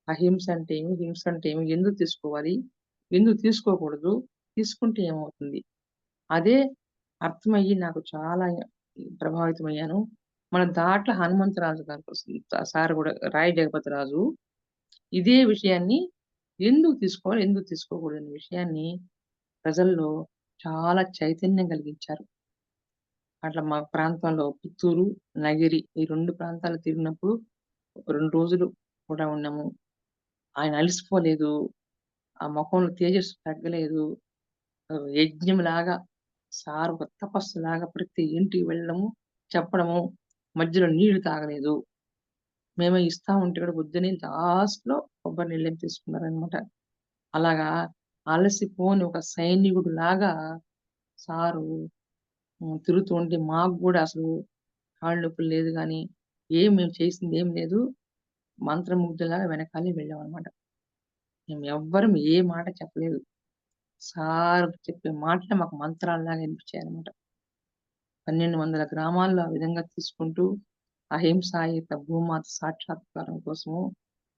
అహింస అంటే ఏమి? హింస అంటే ఏమి? ఎందుకు తీసుకోవాలి? ఎందుకు తీసుకోకూడదు? తీసుకుంటే ఏమవుతుంది? అదే అర్థమయ్యి నాకు చాలా ప్రభావితమయ్యాను. మన దాంట్ల హనుమంతరాజు గారికొస్తుంది. సార్ గూడా రాయి జగపతిరాజు ఇదే విషయాన్ని ఎందుకు తీసుకోవాలి? ఎందుకు తీసుకోకూడదు? అనే విషయాన్ని ప్రజల్లో చాలా చైతన్యం కలిగించారు. అట్లా మా ప్రాంతంలో పుత్తూరు, నగిరి ఈ 2 ప్రాంతాలు తిరిగినప్పుడు ఒక 2 రోజులు కూడా ఉన్నాము. ఆయన అలసిపోలేదు. ఆ మొఖంలో తేజస్సు తగ్గలేదు. యజ్ఞంలాగా సార్ ఒక తపస్సులాగా ప్రతి ఇంటికి వెళ్ళడము, చెప్పడము, మధ్యలో నీళ్లు తాగలేదు. మేమే ఇస్తా ఉంటే కూడా పొద్దున్నే లాస్ట్‌లో కొబ్బరి నీళ్ళేమో తీసుకున్నారనమాట. అలాగా అలసిపోని ఒక సైనికుడిలాగా సారు తిరుగుతూ ఉంటే మాకు గూడా అసలు కాళ్ళు నొప్పులు లేదు గానీ, మేము చేసిందేం లేదు. మంత్రముగ్ధులాగా వెనకాలే వెళ్ళామనమాట. మేము ఎవ్వరం ఏ మాట చెప్పలేదు. సార్ చెప్పే మాటలే మాకు మంత్రాల్లాగా వినిపించాయనమాట. 1200 గ్రామాల్లో ఆ విధంగా తీసుకుంటూ అహింసాయుత భూమాత సాక్షాత్కారం కోసము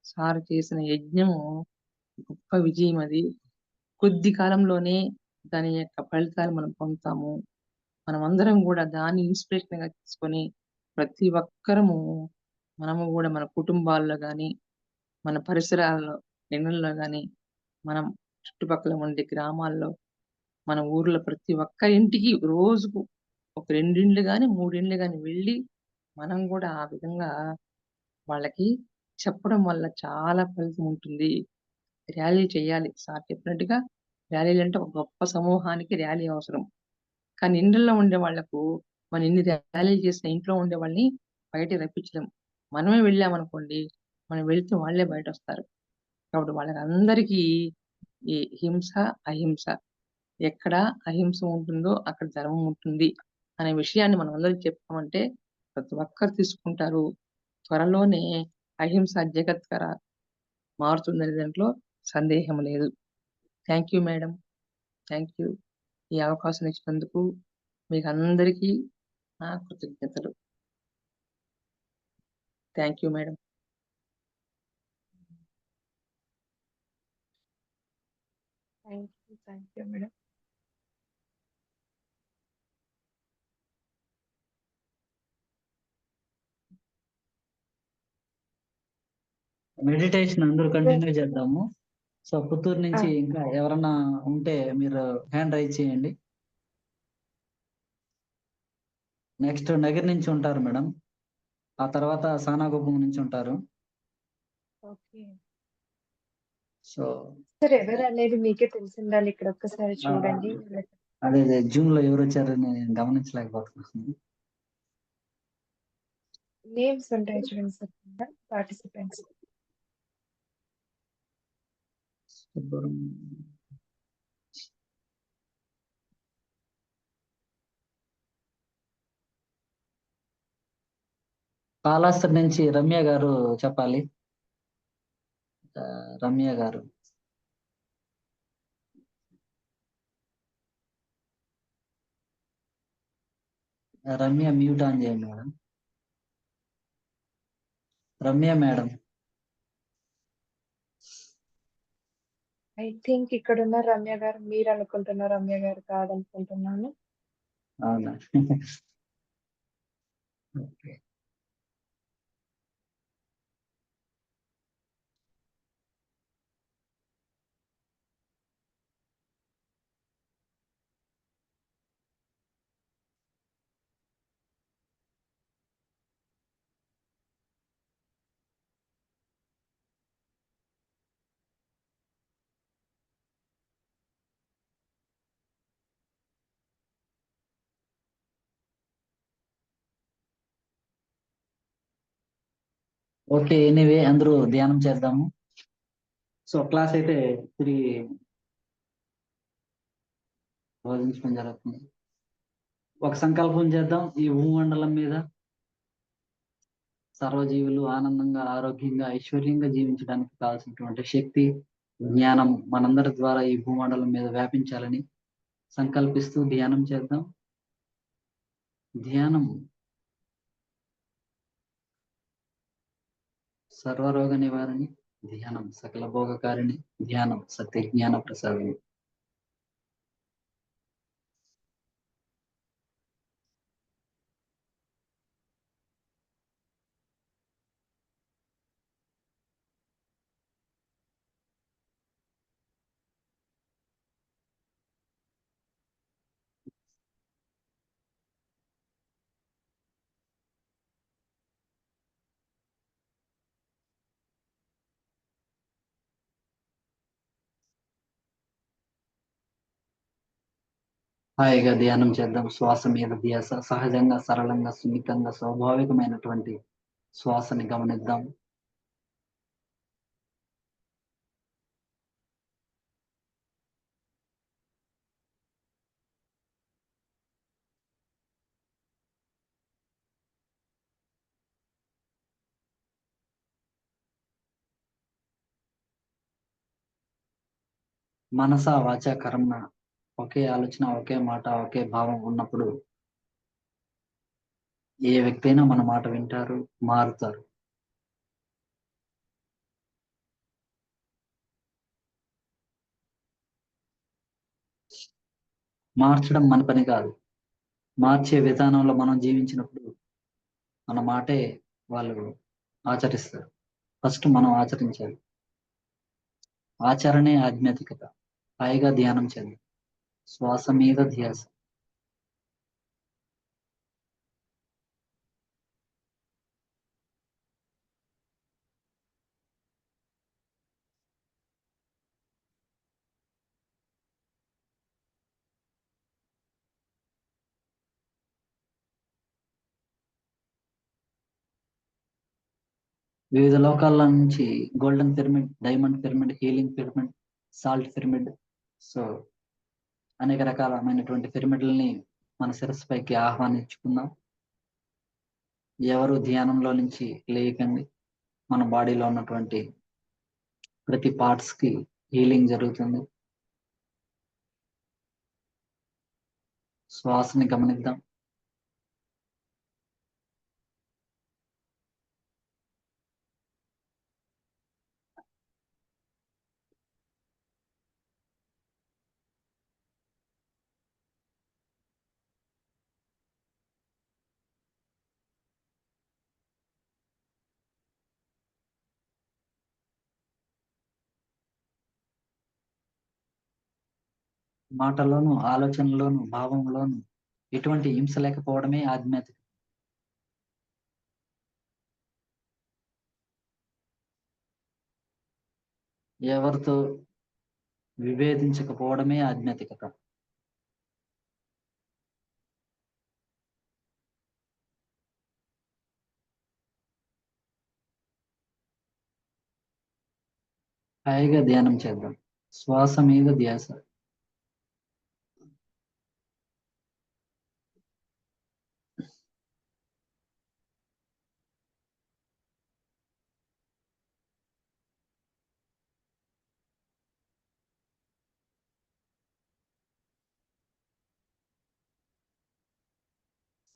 సార్ చేసిన యజ్ఞము గొప్ప విజయం అది. కొద్ది కాలంలోనే దాని యొక్క ఫలితాలు మనం పొందుతాము. మనమందరం గూడా దాన్ని ఇన్‌స్పిరేషన్‌గా తీసుకొని ప్రతి ఒక్కరము మనము గూడా మన కుటుంబాల్లో గాని, మన పరిసరాల్లో, ఇళ్ళల్లో గాని, మనం చుట్టుపక్కల ఉండే గ్రామాల్లో, మన ఊర్లో ప్రతి ఒక్క ఇంటికి రోజుకు ఒక 2 ఇండ్లు గాని, 3 ఇండ్లు గాని వెళ్లి మనం గూడా ఆ విధంగా వాళ్ళకి చెప్పడం వల్ల చాలా ఫలితం ఉంటుంది. ర్యాలీలు చేయాలి. సార్ చెప్పినట్టుగా ర్యాలీలంటే ఒక గొప్ప సమూహానికి ర్యాలీ అవసరం. కానీ ఇండ్లల్లో ఉండే వాళ్ళకు మనం ఎన్ని ర్యాలీలు చేసినా ఇంట్లో ఉండే వాళ్ళని బయటికి రప్పించలేం. మనమే వెళ్ళామనుకోండి, మనం వెళ్తే వాళ్ళే బయటొస్తారు. కాబట్టి వాళ్ళకందరికీ ఈ హింస, అహింస ఎక్కడ అహింస ఉంటుందో అక్కడ ధర్మం ఉంటుంది అనే విషయాన్ని మనం అందరికి చెప్పామంటే ప్రతి ఒక్కరు తీసుకుంటారు. త్వరలోనే అహింస జగత్కర మారుతుందనే దాంట్లో సందేహం లేదు. Thank you madam. Thank you. ఈ అవకాశం ఇచ్చినందుకు మీకందరికీ నా కృతజ్ఞతలు. Thank you madam. Thank you madam. Meditation అందరూ కంటిన్యూ చేద్దాము. సో పుత్తూరు నుంచి ఇంకా ఎవరన్నా ఉంటే మీరు హ్యాండ్ రైజ్ చేయండి. నెక్స్ట్ నగిరి నుంచి ఉంటారు మేడం. ఆ తర్వాత సానాగుప్పం నుంచి ఉంటారు. ఓకే. సో సార్ ఎవరు అనేది మీకే తెలిసుండాలి. ఇక్కడ ఒక్కసారి చూడండి. అదే జూమ్ లో ఎవరు వచ్చారని నేను గమనించలేకపోతున్నాను. నేమ్స్ ఉంటాయి చూడండి సార్ కింద పార్టిసిపెంట్స్. కాళహస్తి నుంచి రమ్య గారు చెప్పాలి. రమ్య గారు. రమ్య మ్యూట్ ఆన్ చేయండి madam. Ramya madam. I think ఇక్కడ ఉన్న రమ్య గారు మీరు అనుకుంటున్న రమ్య గారు కాదనుకుంటున్నాను. అవునా? ఓకే. ఓకే, ఎనీవే అందరూ ధ్యానం చేద్దాము. సో క్లాస్ అయితే తిరిగి బోధించడం జరుగుతుంది. ఒక సంకల్పం చేద్దాం. ఈ భూమండలం మీద సర్వజీవులు ఆనందంగా, ఆరోగ్యంగా, ఐశ్వర్యంగా జీవించడానికి కావాల్సినటువంటి శక్తి, జ్ఞానం మనందరి ద్వారా ఈ భూమండలం మీద వ్యాపించాలని సంకల్పిస్తూ ధ్యానం చేద్దాం. ధ్యానం సర్వరోగ నివారణి, ధ్యానం సకల భోగకారిణి, ధ్యానం సత్య జ్ఞాన ప్రసాదిని. హాయిగా ధ్యానం చేద్దాం. శ్వాస మీద ధ్యాస, సహజంగా, సరళంగా, సున్నితంగా, స్వాభావికమైనటువంటి శ్వాసని గమనిద్దాం. మనస వాచ కర్మ ఒకే ఆలోచన, ఒకే మాట, ఒకే భావం ఉన్నప్పుడు ఏ వ్యక్తి అయినా మన మాట వింటారు, మారుతారు. మార్చడం మన పని కాదు. మార్చే విధానంలో మనం జీవించినప్పుడు మన మాటే వాళ్ళు ఆచరిస్తారు. ఫస్ట్ మనం ఆచరించాలి. ఆచరణే ఆధ్యాత్మికత. హాయిగా ధ్యానం చేద్దాం. శ్వాస మీద ధ్యాస. వివిధ లోకాల నుంచి golden pyramid, diamond pyramid, healing pyramid, salt pyramid, so అనేక రకాలమైనటువంటి పిరమిడ్లని మన శిరస్సుపైకి ఆహ్వానించుకుందాం. ఎవరు ధ్యానంలో నుంచి లేకండి. మన బాడీలో ఉన్నటువంటి ప్రతి పార్ట్స్ కి హీలింగ్ జరుగుతుంది. శ్వాసని గమనిద్దాం. మాటల్లోను, ఆలోచనలోను, భావంలోను ఎటువంటి హింస లేకపోవడమే ఆధ్యాత్మికత. ఎవరితో విభేదించకపోవడమే ఆధ్యాత్మికత. హాయిగా ధ్యానం చేద్దాం. శ్వాస మీద ధ్యాస.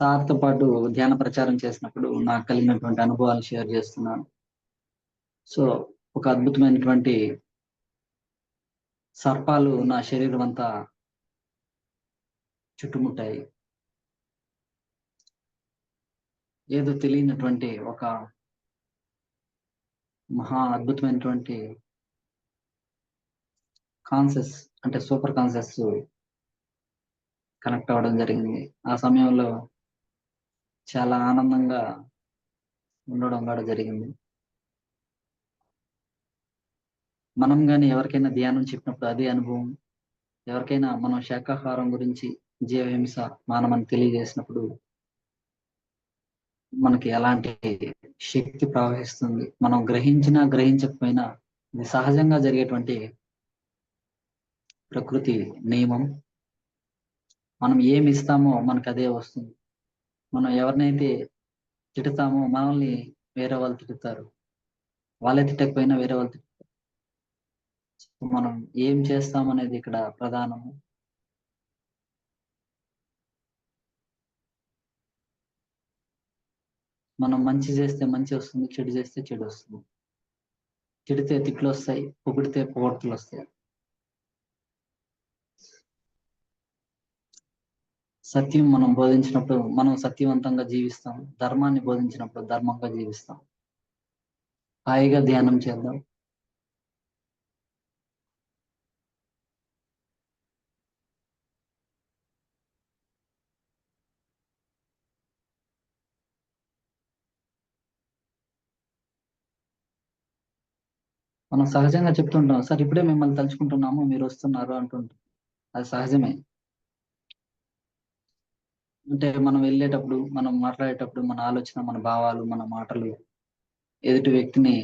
సార్తో పాటు ధ్యాన ప్రచారం చేసినప్పుడు నాకు కలిగినటువంటి అనుభవాలు షేర్ చేస్తున్నాను. సో ఒక అద్భుతమైనటువంటి సర్పాలు నా శరీరం అంతా చుట్టుముట్టాయి. ఏదో తెలియనటువంటి ఒక మహా అద్భుతమైనటువంటి కాన్షియస్ అంటే సూపర్ కాన్షియస్ కనెక్ట్ అవ్వడం జరిగింది. ఆ సమయంలో చాలా ఆనందంగా ఉండడం కూడా జరిగింది. మనం కానీ ఎవరికైనా ధ్యానం చెప్పినప్పుడు అదే అనుభవం, ఎవరికైనా మనం శాకాహారం గురించి జీవహింస మానమని తెలియజేసినప్పుడు మనకి ఎలాంటి శక్తి ప్రవహిస్తుంది. మనం గ్రహించినా గ్రహించకపోయినా ఇది సహజంగా జరిగేటువంటి ప్రకృతి నియమం. మనం ఏమి ఇస్తామో మనకు అదే వస్తుంది. మనం ఎవరినైతే తిడతామో మనల్ని వేరే వాళ్ళు తిడతారు. వాళ్ళే తిట్టకపోయినా వేరే వాళ్ళు తిడతారు. మనం ఏం చేస్తామనేది ఇక్కడ ప్రధానము. మనం మంచి చేస్తే మంచి వస్తుంది, చెడు చేస్తే చెడు వస్తుంది. తిడితే తిట్లు వస్తాయి, పొగిడితే పొగడ్తలు వస్తాయి. సత్యం మనం బోధించినప్పుడు మనం సత్యవంతంగా జీవిస్తాం, ధర్మాన్ని బోధించినప్పుడు ధర్మంగా జీవిస్తాం. హాయిగా ధ్యానం చేద్దాం. మనం సహజంగా చెప్తుంటాం, సార్ ఇప్పుడే మిమ్మల్ని తలుచుకుంటున్నాము, మీరు వస్తున్నారు అంటుంటాం. అది సహజమే. అంటే మనం వెళ్ళేటప్పుడు, మనం మాట్లాడేటప్పుడు మన ఆలోచన, మన భావాలు, మన మాటలు ఎదుటి వ్యక్తిని,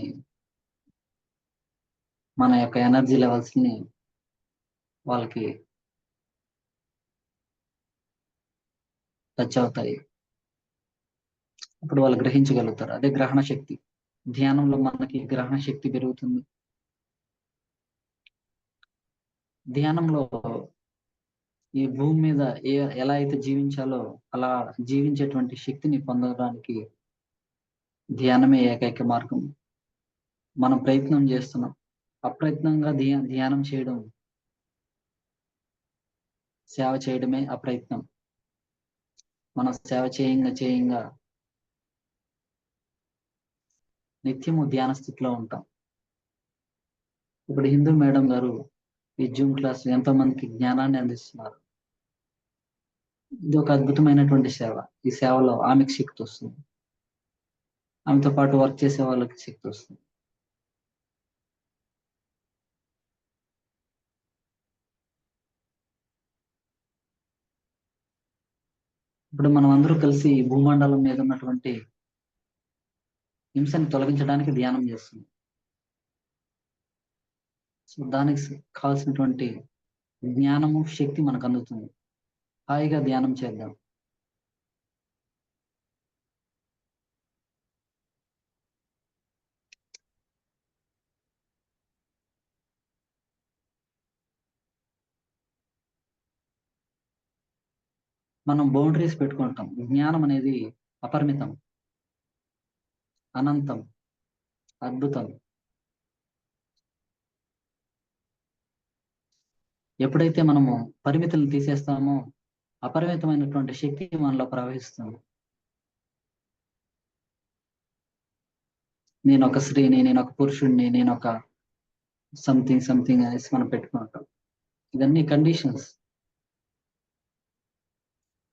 మన యొక్క ఎనర్జీ లెవెల్స్ ని వాళ్ళకి టచ్ అవుతాయి. అప్పుడు వాళ్ళు గ్రహించగలుగుతారు. అదే గ్రహణ శక్తి. ధ్యానంలో మనకి గ్రహణ శక్తి పెరుగుతుంది. ధ్యానంలో ఈ భూమి మీద ఎలా అయితే జీవించాలో అలా జీవించేటువంటి శక్తిని పొందడానికి ధ్యానమే ఏకైక మార్గం. మనం ప్రయత్నం చేస్తున్నాం. అప్రయత్నంగా ధ్యానం చేయడం, సేవ చేయడమే అప్రయత్నం. మనం సేవ చేయంగా నిత్యము ధ్యాన స్థితిలో ఉంటాం. ఇప్పుడు హిందూ మేడం గారు ఈ జూమ్ క్లాస్ ఎంతో మందికి జ్ఞానాన్ని అందిస్తున్నారు. ఇది ఒక అద్భుతమైనటువంటి సేవ. ఈ సేవలో ఆమెకు శక్తి వస్తుంది, ఆమెతో పాటు వర్క్ చేసే వాళ్ళకి శక్తి వస్తుంది. ఇప్పుడు మనం అందరూ కలిసి ఈ భూమండలం మీద ఉన్నటువంటి హింసని తొలగించడానికి ధ్యానం చేస్తున్నాం. సో దానికి కావాల్సినటువంటి జ్ఞానము, శక్తి మనకు అందుతుంది. హాయిగా ధ్యానం చేద్దాం. మనం బౌండరీస్ పెట్టుకుంటాం. జ్ఞానం అనేది అపరిమితం, అనంతం, అద్భుతం. ఎప్పుడైతే మనము పరిమితులను తీసేస్తామో అపరిమితమైనటువంటి శక్తి మనలో ప్రవహిస్తుంది. నేను ఒక స్త్రీని, నేను ఒక పురుషుడిని, నేను ఒక సంథింగ్ అనేసి మనం పెట్టుకుంటాం. ఇవన్నీ కండిషన్స్.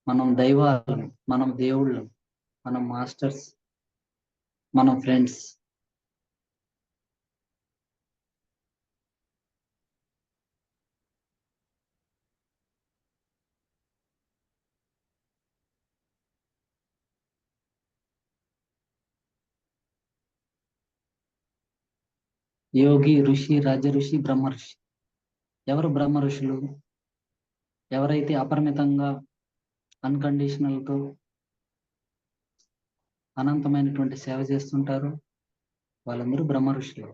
మనం దైవాలం, మనం దేవుళ్ళం, మనం మాస్టర్స్, మనం ఫ్రెండ్స్. యోగి, ఋషి, రాజ ఋషి, బ్రహ్మ ఋషి. ఎవరు బ్రహ్మ ఋషులు? ఎవరైతే అపరిమితంగా అన్కండిషనల్ తో అనంతమైనటువంటి సేవ చేస్తుంటారో వాళ్ళందరూ బ్రహ్మ ఋషులు.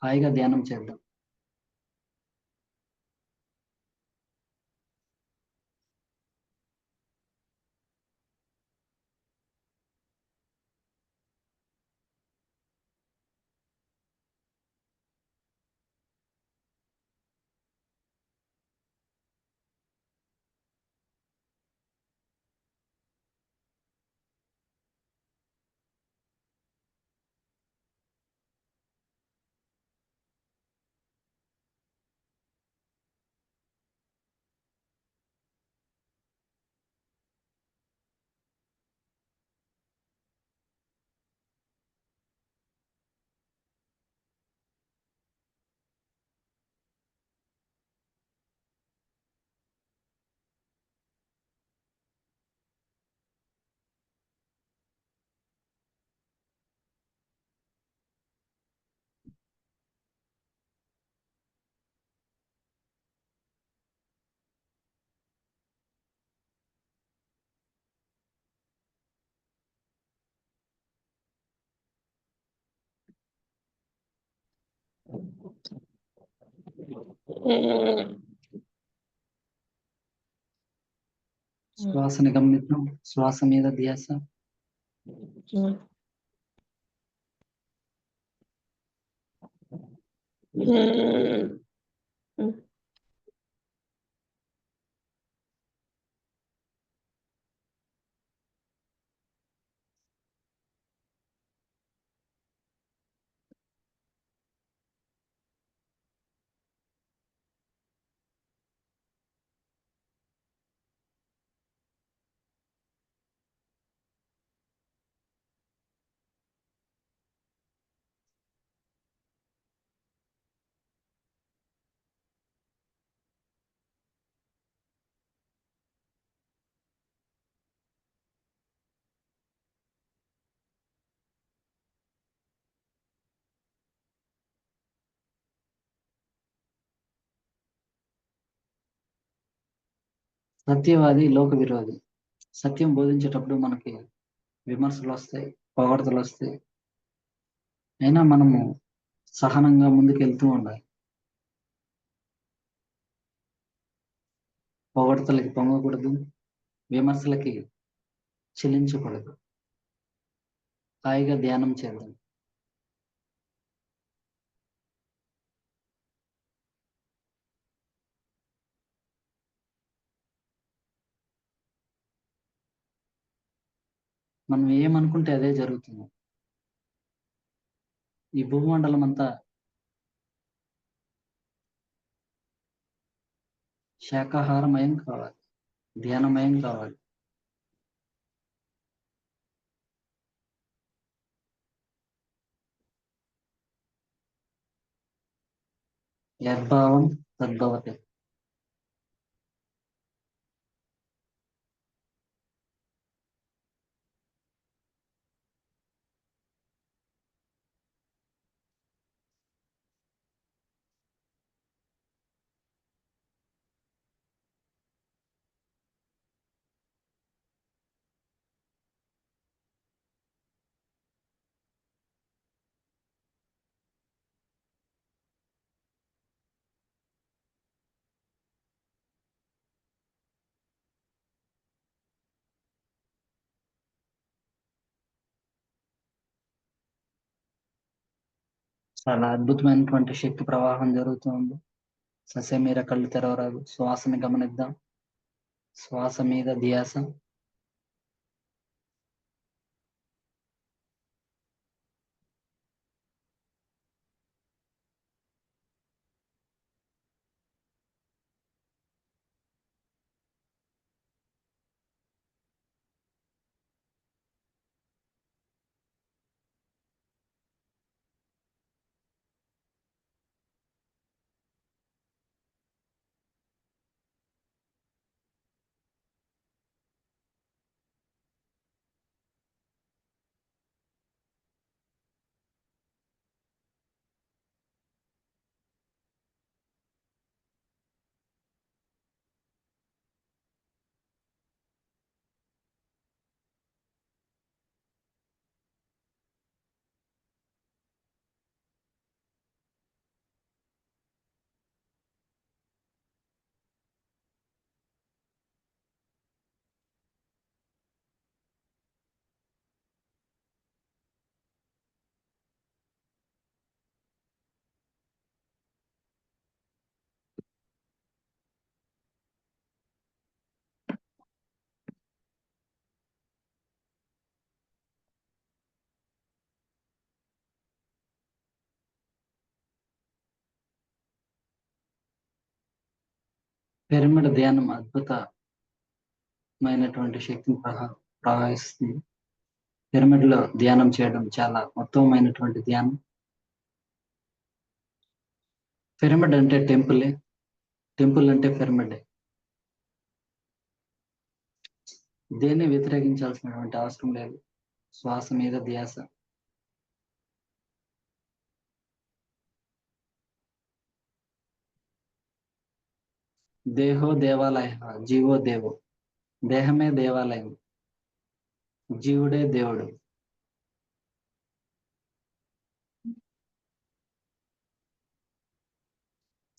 హాయిగా ధ్యానం చేద్దాం. శ్వాసని గమనిద్దాం. శ్వాస మీద ధ్యాస. సత్యవాది లోక విరోధి. సత్యం బోధించేటప్పుడు మనకి విమర్శలు వస్తాయి, పొగడ్తలు వస్తాయి. అయినా మనము సహనంగా ముందుకెళ్తూ ఉండాలి. పొగడ్తలకి పొంగకూడదు, విమర్శలకి చెల్లించకూడదు. హాయిగా ధ్యానం చేద్దాం. మనం ఏమనుకుంటే అదే జరుగుతుంది. ఈ భూమండలం అంతా శాకాహారమయం కావాలి, ధ్యానమయం కావాలి. యద్భావం తద్భవతి. చాలా అద్భుతమైనటువంటి శక్తి ప్రవాహం జరుగుతుంది. ససేమిర కళ్ళు తెరవరాదు. శ్వాసని గమనిద్దాం. శ్వాస మీద ధ్యాస. పిరమిడ్ ధ్యానం అద్భుతమైనటువంటి శక్తిని ప్రవహిస్తుంది. పిరమిడ్ లో ధ్యానం చేయడం చాలా ఉత్తమమైనటువంటి ధ్యానం. పిరమిడ్ అంటే టెంపులే, టెంపుల్ అంటే పిరమిడే. దేన్ని వ్యతిరేకించాల్సినటువంటి అవసరం లేదు. శ్వాస మీద ధ్యాస. దేహో దేవాలయ, జీవో దేవో. దేహమే దేవాలయం, జీవుడే దేవుడు.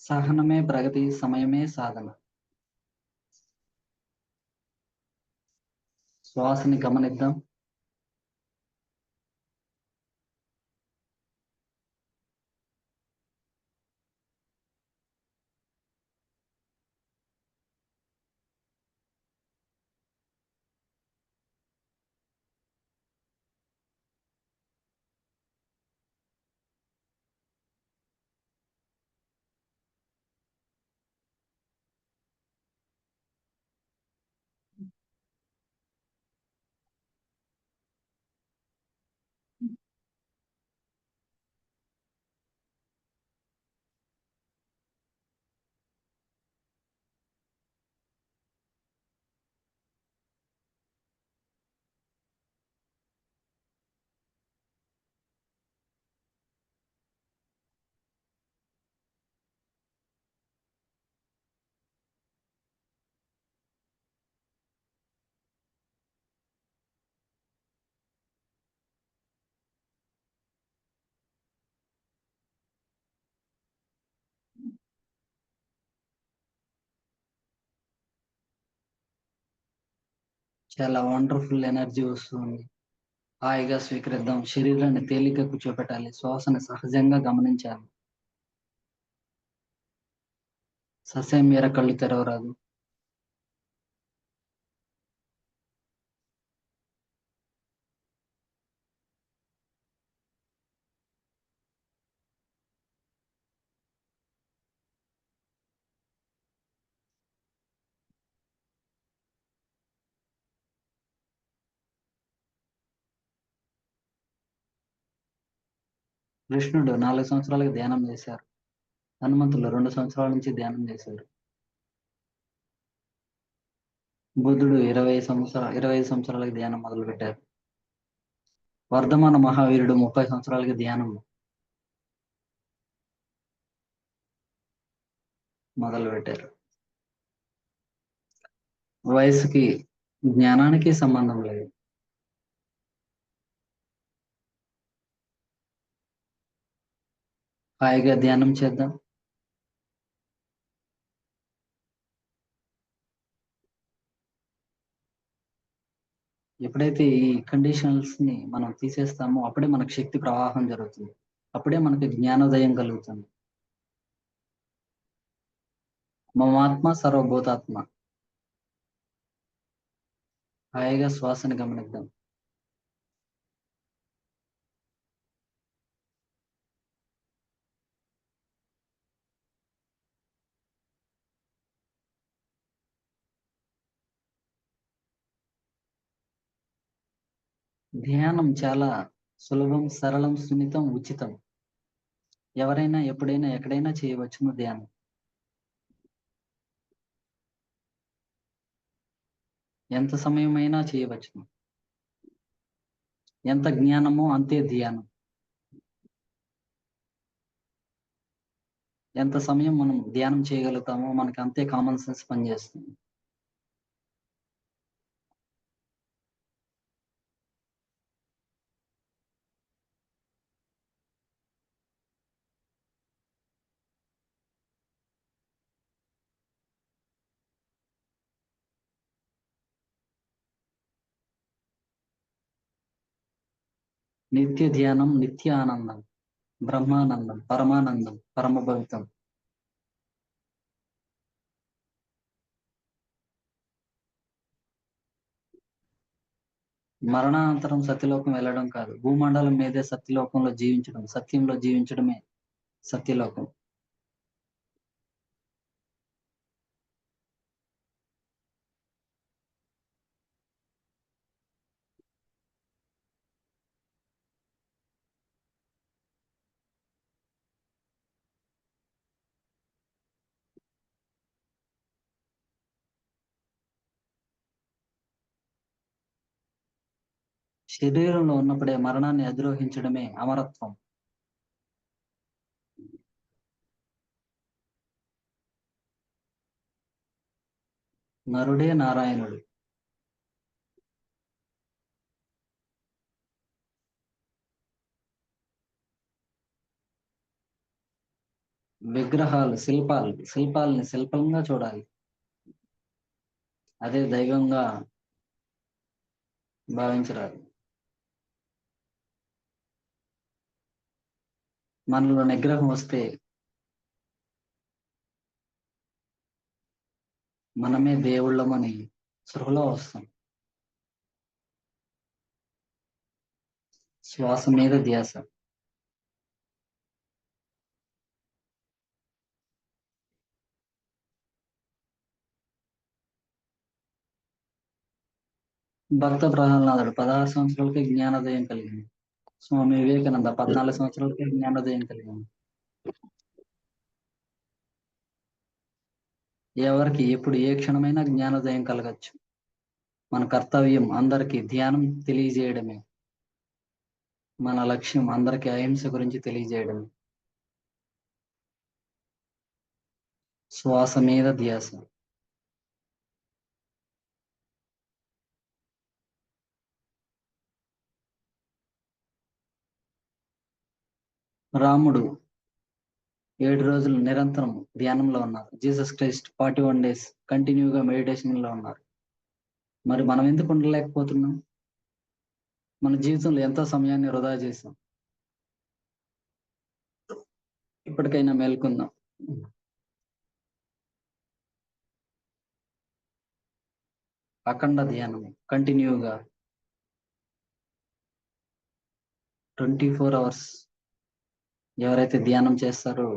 సహనమే ప్రగతి, సమయమే సాధన. శ్వాసని గమనిద్దాం. చాలా వండర్ఫుల్ ఎనర్జీ వస్తుంది. హాయిగా స్వీకరిద్దాం. శరీరాన్ని తేలిక కూర్చోపెట్టాలి. శ్వాసని సహజంగా గమనించాలి. సస్యం మేర కళ్ళు తెరవరాదు. కృష్ణుడు 4 సంవత్సరాలకు ధ్యానం చేశారు. హనుమంతులు 2 సంవత్సరాల నుంచి ధ్యానం చేశారు. బుద్ధుడు 25 సంవత్సరాలకి ధ్యానం మొదలు పెట్టారు. వర్ధమాన మహావీరుడు 30 సంవత్సరాలకి ధ్యానం మొదలు పెట్టారు. వయసుకి జ్ఞానానికి సంబంధం లేదు. హాయిగా ధ్యానం చేద్దాం. ఎప్పుడైతే ఈ కండిషన్స్ ని మనం తీసేస్తామో అప్పుడే మనకు శక్తి ప్రవాహం జరుగుతుంది. అప్పుడే మనకి జ్ఞానోదయం కలుగుతుంది. మమాత్మ సర్వభూతాత్మ. హాయిగా శ్వాసని గమనిద్దాం. ధ్యానం చాలా సులభం, సరళం, సున్నితం, ఉచితం. ఎవరైనా ఎప్పుడైనా ఎక్కడైనా చేయవచ్చును ధ్యానం. ఎంత సమయమైనా చేయవచ్చును. ఎంత జ్ఞానమో అంతే ధ్యానం. ఎంత సమయం మనం ధ్యానం చేయగలుగుతామో మనకి అంతే కామన్ సెన్స్ పనిచేస్తుంది. నిత్య ధ్యానం, నిత్య ఆనందం, బ్రహ్మానందం, పరమానందం, పరమభవితం. మరణానంతరం సత్యలోకం వెళ్ళడం కాదు, భూమండలం మీదే సత్యలోకంలో జీవించడం, సత్యంలో జీవించడమే సత్యలోకం. శరీరంలో ఉన్నప్పుడే మరణాన్ని అధిరోహించడమే అమరత్వం. నరుడే నారాయణుడు. విగ్రహాలు, శిల్పాలని శిల్పంగా చూడాలి. అదే దైవంగా భావించరాదు. మనలో నిగ్రహం వస్తే మనమే దేవుళ్ళమని స్పృహలో వస్తాం. శ్వాస మీద ధ్యాస. భక్త ప్రహ్లాదుడు 16 సంవత్సరాలకే జ్ఞానోదయం కలిగింది. స్వామి వివేకానంద 14 సంవత్సరాలకే జ్ఞానోదయం కలిగింది. ఎవరికి ఎప్పుడు ఏ క్షణమైనా జ్ఞానోదయం కలగచ్చు. మన కర్తవ్యం అందరికీ ధ్యానం తెలియజేయడమే. మన లక్ష్యం అందరికీ అహింస గురించి తెలియజేయడమే. శ్వాస మీద ధ్యాస. రాముడు 7 రోజులు నిరంతరం ధ్యానంలో ఉన్నారు. జీసస్ క్రైస్ట్ 41 days కంటిన్యూగా మెడిటేషన్ లో ఉన్నారు. మరి మనం ఎందుకు ఉండలేకపోతున్నాం? మన జీవితంలో ఎంతో సమయాన్ని వృధా చేసాం. ఇప్పటికైనా మేల్కొందాం. అఖండ ధ్యానం కంటిన్యూగా 24 hours ఎవరైతే ధ్యానం చేస్తారో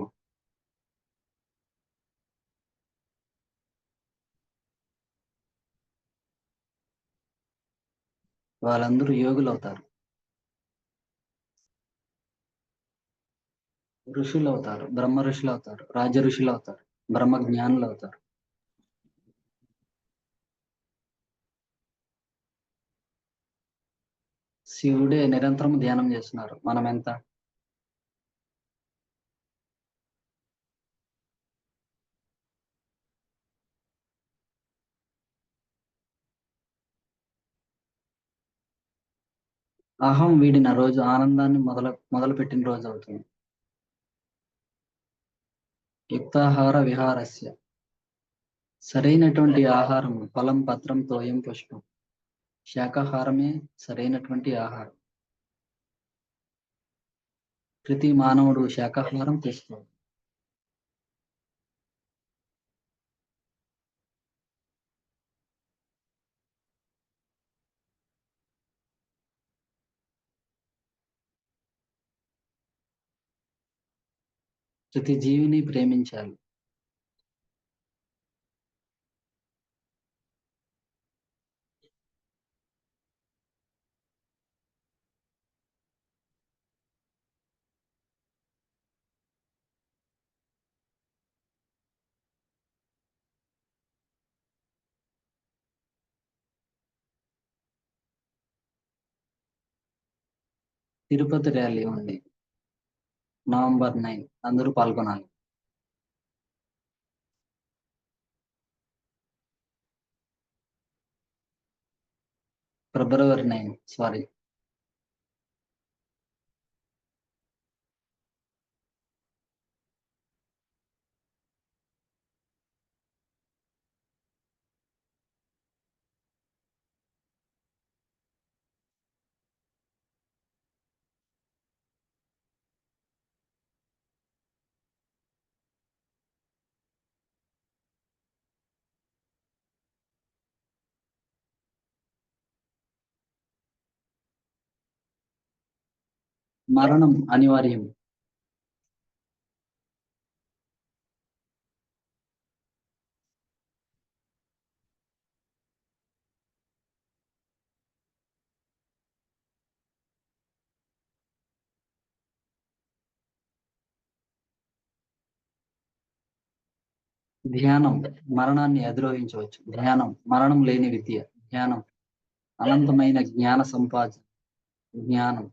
వాళ్ళందరూ యోగులు అవుతారు, ఋషులు అవుతారు, బ్రహ్మ ఋషులు అవుతారు, రాజ ఋషులు అవుతారు, బ్రహ్మ జ్ఞానులు అవుతారు. శివుడే నిరంతరం ధ్యానం చేస్తున్నారు. మనం ఎంత? అహం వీడిన రోజు ఆనందాన్ని మొదలుపెట్టిన రోజు అవుతుంది. యుక్తాహార విహారస్య. సరైనటువంటి ఆహారం ఫలం, పత్రం, తోయం, పుష్పం. శాకాహారమే సరైనటువంటి ఆహారం. ప్రతి మానవుడు శాకాహారం తీసుకోవాలి. ప్రతి జీవిని ప్రేమించాలి. తిరుపతి ర్యాలీ ఉంది November 9. అందరూ పాల్గొనాలి. February 9, sorry. మరణం అనివార్యం. ధ్యానం మరణాన్ని అధిరోహించవచ్చు. ధ్యానం మరణం లేని విద్య. ధ్యానం అనంతమైన జ్ఞాన సంపాదన. జ్ఞానం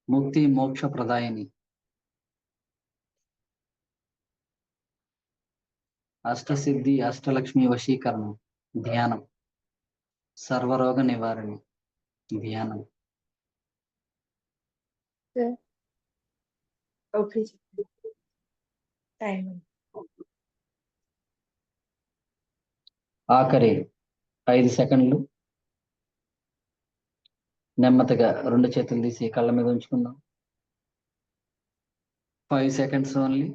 ముక్తి మోక్ష ప్రదాయిని. అష్టసిద్ధి అష్టలక్ష్మి వశీకరణం. ధ్యానం సర్వరోగ నివారణి. ధ్యానం. Sir okay. టైం. ఆఖరి 5 సెకండ్లు. నెమ్మదిగా 2 చేతులు తీసి కళ్ళ మీద ఉంచుకుందాం. 5 సెకండ్స్ ఓన్లీ.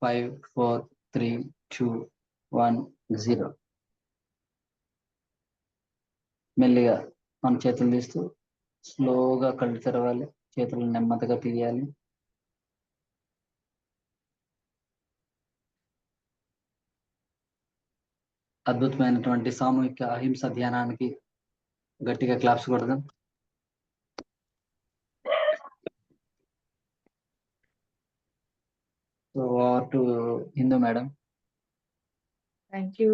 5, 4, 3, 2, 1, 0. మెల్లిగా మన చేతులు తీస్తూ స్లోగా కళ్ళు తెరవాలి. చేతులు నెమ్మదిగా తీయాలి. అద్భుతమైనటువంటి సామూహిక అహింస ధ్యానానికి గట్టిగా క్లాప్స్ కొడదాం. So over to Hindu madam. Thank you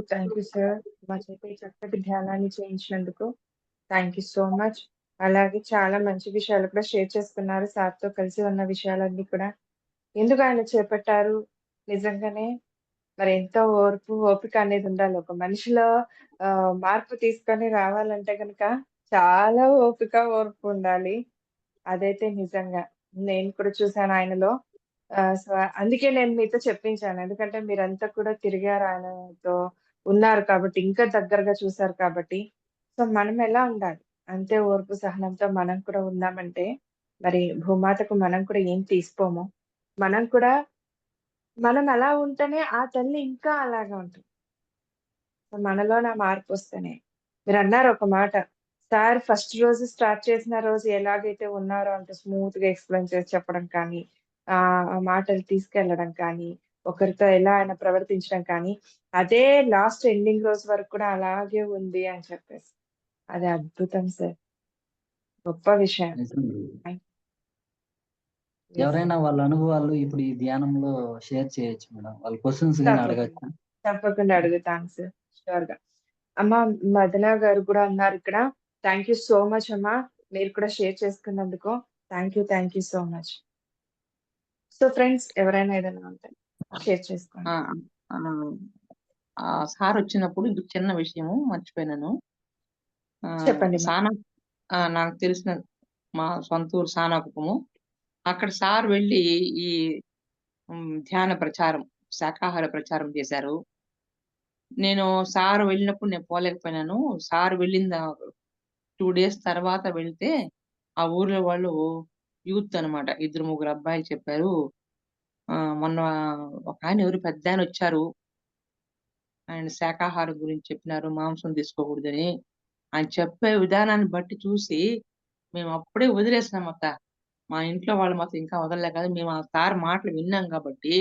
sir. మా చేత ఈ చక్కటి ధ్యానాన్ని చేయించినందుకు థ్యాంక్ యూ సో మచ్. అలాగే చాలా మంచి విషయాలు కూడా షేర్ చేసుకున్నారు సార్తో కలిసి ఉన్న విషయాలన్నీ కూడా. ఎందుకు ఆయన చేపట్టారు నిజంగానే మరి ఎంతో ఓర్పు, ఓపిక అనేది ఉండాలి. ఒక మనిషిలో మార్పు తీసుకొని రావాలంటే గనుక చాలా ఓపిక, ఓర్పు ఉండాలి. అదైతే నిజంగా. నేను కూడా చూసాను ఆయనలో. సో, అందుకే నేను మీతో చెప్పించాను. ఎందుకంటే మీరంతా కూడా తిరిగారు ఆయనతో, ఉన్నారు కాబట్టి, ఇంకా దగ్గరగా చూసారు కాబట్టి. సో, మనం ఎలా ఉండాలి? అంతే ఓర్పు, సహనంతో మనం కూడా ఉన్నామంటే, మరి భూమాతకు మనం కూడా ఏం తీసిపోము. మనం కూడా మనం అలా ఉంటేనే ఆ తల్లి ఇంకా అలాగా ఉంటుంది. సో, మనలోన ఆ మార్పొస్తేనే. మీరన్నారు ఒక మాట. సార్ ఫస్ట్ రోజు స్టార్ట్ చేసిన రోజు ఎలాగైతే ఉన్నారో అంత స్మూత్‌గా ఎక్స్‌ప్లెయిన్ చేసి చెప్పడం కానీ, ఆ మాటలు తీసుకెళ్లడం కానీ, ఒకరితో ఎలా ఆయన ప్రవర్తించడం కానీ, అదే లాస్ట్ ఎండింగ్ రోజు వరకు కూడా అలాగే ఉంది అని చెప్పేసి. అది అద్భుతం సార్. గొప్ప విషయం. నిజంగా. Thank yes. ఎవరైనా వాళ్ళ అనుభవాలు ఇప్పుడు ఈ ధ్యానంలో షేర్ చేయొచ్చు మేడం. వాళ్ళ క్వెషన్స్ గాని తప్పకుండా. అడగొచ్చు. తప్పకుండా అడుగుతాను సార్. ష్యూర్‌గా. అమ్మ మదన గారు కూడా ఉన్నారిక్కడ. థాంక్ యూ సో మచ్ అమ్మా. మీరు కూడా షేర్ చేసుకున్నందుకు. Thank you so much. So friends ఎవరైనా ఏదైనా ఉంటే షేర్ చేసుకోండి. ఆ! ఆ! ఆ సార్ వచ్చినప్పుడు ఇది చిన్న విషయము మర్చిపోయినాను. చెప్పండి మా. సానా నాకు తెలిసిన మా సొంత ఊరు సానాకుప్పము. అక్కడ సార్ వెళ్ళి ఈ ధ్యాన ప్రచారం, శాకాహార ప్రచారం చేశారు. నేను సార్ వెళ్ళినప్పుడు నేను పోలేకపోయినాను. సార్ వెళ్ళిన 2 డేస్ తర్వాత వెళ్తే, ఆ ఊర్లో వాళ్ళు యూత్ అన్నమాట. ఇద్దరు, ముగ్గురు అబ్బాయిలు చెప్పారు. మొన్న ఒకాయన ఎవరో పెద్దాయనొచ్చారు. ఆయన శాకాహారం గురించి చెప్పినారు. మాంసం తీసుకోకూడదని. ఆయన చెప్పే విధానాన్ని బట్టి చూసి, మేమప్పుడే వదిలేసామక్క. మా ఇంట్లో వాళ్ళు మాత్రం ఇంకా వదలలే కానీ, మేము ఆ సార్ మాటలు విన్నాం కాబట్టి,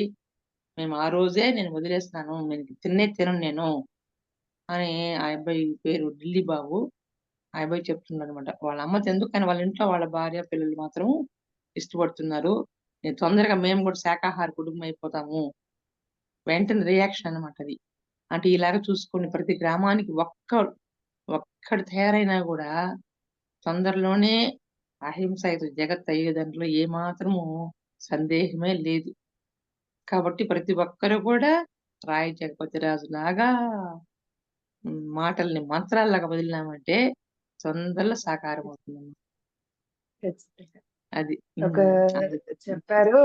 మేము ఆ రోజే నేను వదిలేస్తున్నాను. నేను తినను నేను అని ఆ అబ్బాయి పేరు ఢిల్లీ బాబు. ఆ అబ్బాయి చెప్తున్నాడనమాట. వాళ్ళ అమ్మ ఎందుకు కానీ వాళ్ళ ఇంట్లో వాళ్ళ భార్య, పిల్లలు మాత్రం ఇష్టపడుతున్నారు. నేను తొందరగా మేము కూడా శాకాహార కుటుంబం అయిపోతాము. వెంటనే రియాక్షన్ అన్నమాట అది. అంటే ఇలాగ చూసుకోండి ప్రతి గ్రామానికి ఒక్కడు తయారైనా గూడా తొందరలోనే అహింసాయుత జగత్ అయ్యే దాంట్లో ఏమాత్రము సందేహమే లేదు. కాబట్టి ప్రతి ఒక్కరు కూడా రాయి జగపతిరాజులాగా మాటల్ని మంత్రాల్లాగా వదిలినామంటే తొందరలో సాకారం అవుతుందమ్మా. ఖచ్చితంగా. అది. ఒక అది. చెప్పారు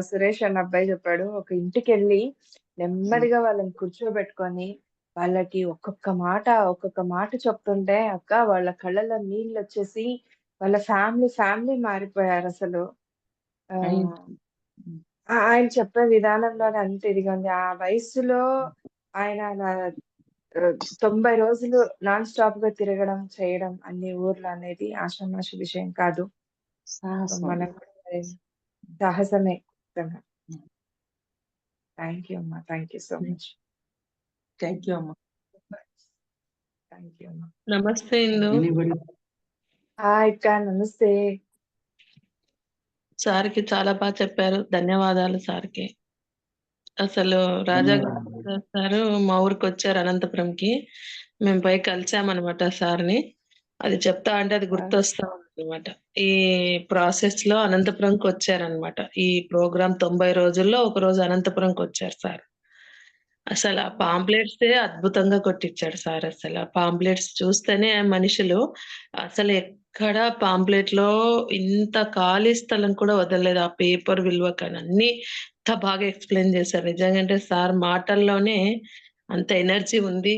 సురేష్ అన్న అబ్బాయి చెప్పాడు. ఒక ఇంటికెళ్ళి నెమ్మదిగా వాళ్ళని కూర్చోబెట్టుకొని, వాళ్ళకి ఒక్కొక్క మాట చెప్తుంటే అక్క వాళ్ళ కళ్ళలో నీళ్ళొచ్చేసి వాళ్ళ ఫ్యామిలీ మారిపోయారసలు. ఆహ్, అయింది. హ్మ్. ఆయన చెప్పే విధానంలోనే అంత ఇదిగా ఉంది. ఆ వయస్సులో ఆయన అలా 90 రోజులు నాన్ స్టాప్‌గా తిరగడం, చేయడం అన్ని ఊర్లు అనేది ఆషామాషీ విషయం కాదు. సో, సాహసం అది. మనం కూడా మరి సాహసమే నిజంగా. హ్మ్. థాంక్ యూ అమ్మా. Thank you so much. Thank you అమ్మా. థాంక్ యూ అమ్మా. నమస్తే ఇందు. ఎనీబడి హాయ్ అక్క. నమస్తే. సార్‌కి చాలా చెప్పారు. ధన్యవాదాలు సార్‌కి. అసలు రాజా ధన్యవాదాలు. సారు మా ఊరికొచ్చారు అనంతపురంకి. మేము పోయి కలిసామనమాట సార్‌ని. అది చెప్తా అంటే అది ఆ! గుర్తొస్తా ఉందనమాట. ఈ ప్రాసెస్‌లో అనంతపురంకొచ్చారనమాట. ఈ ప్రోగ్రామ్ 90 రోజుల్లో ఒకరోజు అనంతపురంకొచ్చారు సార్. అసల ఆ పాంప్లెట్సే అద్భుతంగా కొట్టిచ్చాడు సార్ అసల. ఆ పాంప్లెట్స్ చూస్తేనే మనుషులు అసలు ఎక్కడ పాంప్లెట్‌లో ఇంత ఖాళీ స్థలం కూడా వదలలేదు. ఆ పేపర్ విలువ కానీ అన్నీ ఎంత బాగా ఎక్స్‌ప్లెయిన్ చేశారు. నిజంగా అంటే సార్ మాటల్లోనే అంత ఎనర్జీ ఉంది.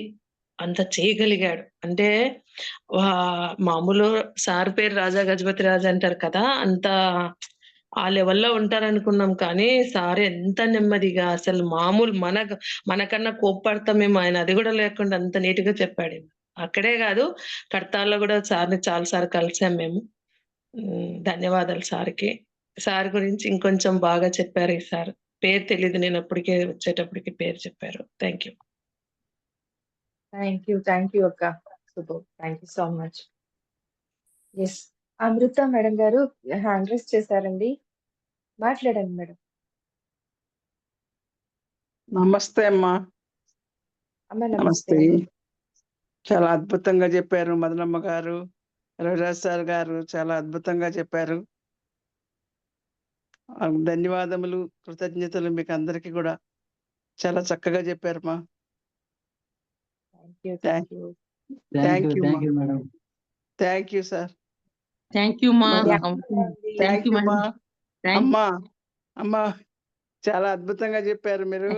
అంత చేయగలిగాడు. అంటే మామూలు సార్ పేరు రాజా గజపతి రాజు అంటారు కదా! అంత ఆ లెవెల్‌లో ఉంటారనుకున్నాం కానీ సార్ ఎంత నెమ్మదిగా అసలు మామూలు మనకన్నా కోప్పడతామేమో ఆయన అది కూడా లేకుండా అంత నీట్‌గా చెప్పాడు. అక్కడే కాదు కడతాల్లో కూడా సార్‌ని చాలా సార్లు కలిసాం మేము. ధన్యవాదాలు సార్‌కి. సార్ గురించి ఇంకొంచెం బాగా చెప్పారు ఈ సార్. పేరు తెలీదు. నేను అప్పటికే వచ్చేటప్పటికి పేరు చెప్పారు. Thank you. థ్యాంక్ యూ అక్క. Super. Thank you so much. Yes. Amrita madam గారు హ్యాండ్ రైజ్ చేశారండి. మాట్లాడండి మేడం. నమస్తే అమ్మా. అమ్మ నమస్తే నమస్తే. అండి. చాలా అద్భుతంగా చెప్పారు మదనమ్మ గారు, రవిరాజ్ సార్ గారు చాలా అద్భుతంగా చెప్పారు. ధన్యవాదములు, కృతజ్ఞతలు మీకు అందరికీ కూడా. చాలా చక్కగా చెప్పారమ్మా. Thank you. Thank you thank you madam. Thank you sir. Thank you మా. మరి thank thank you you madam. మా. థ్యాంక్ అమ్మా అమ్మా చాలా అద్భుతంగా చెప్పారు మీరు.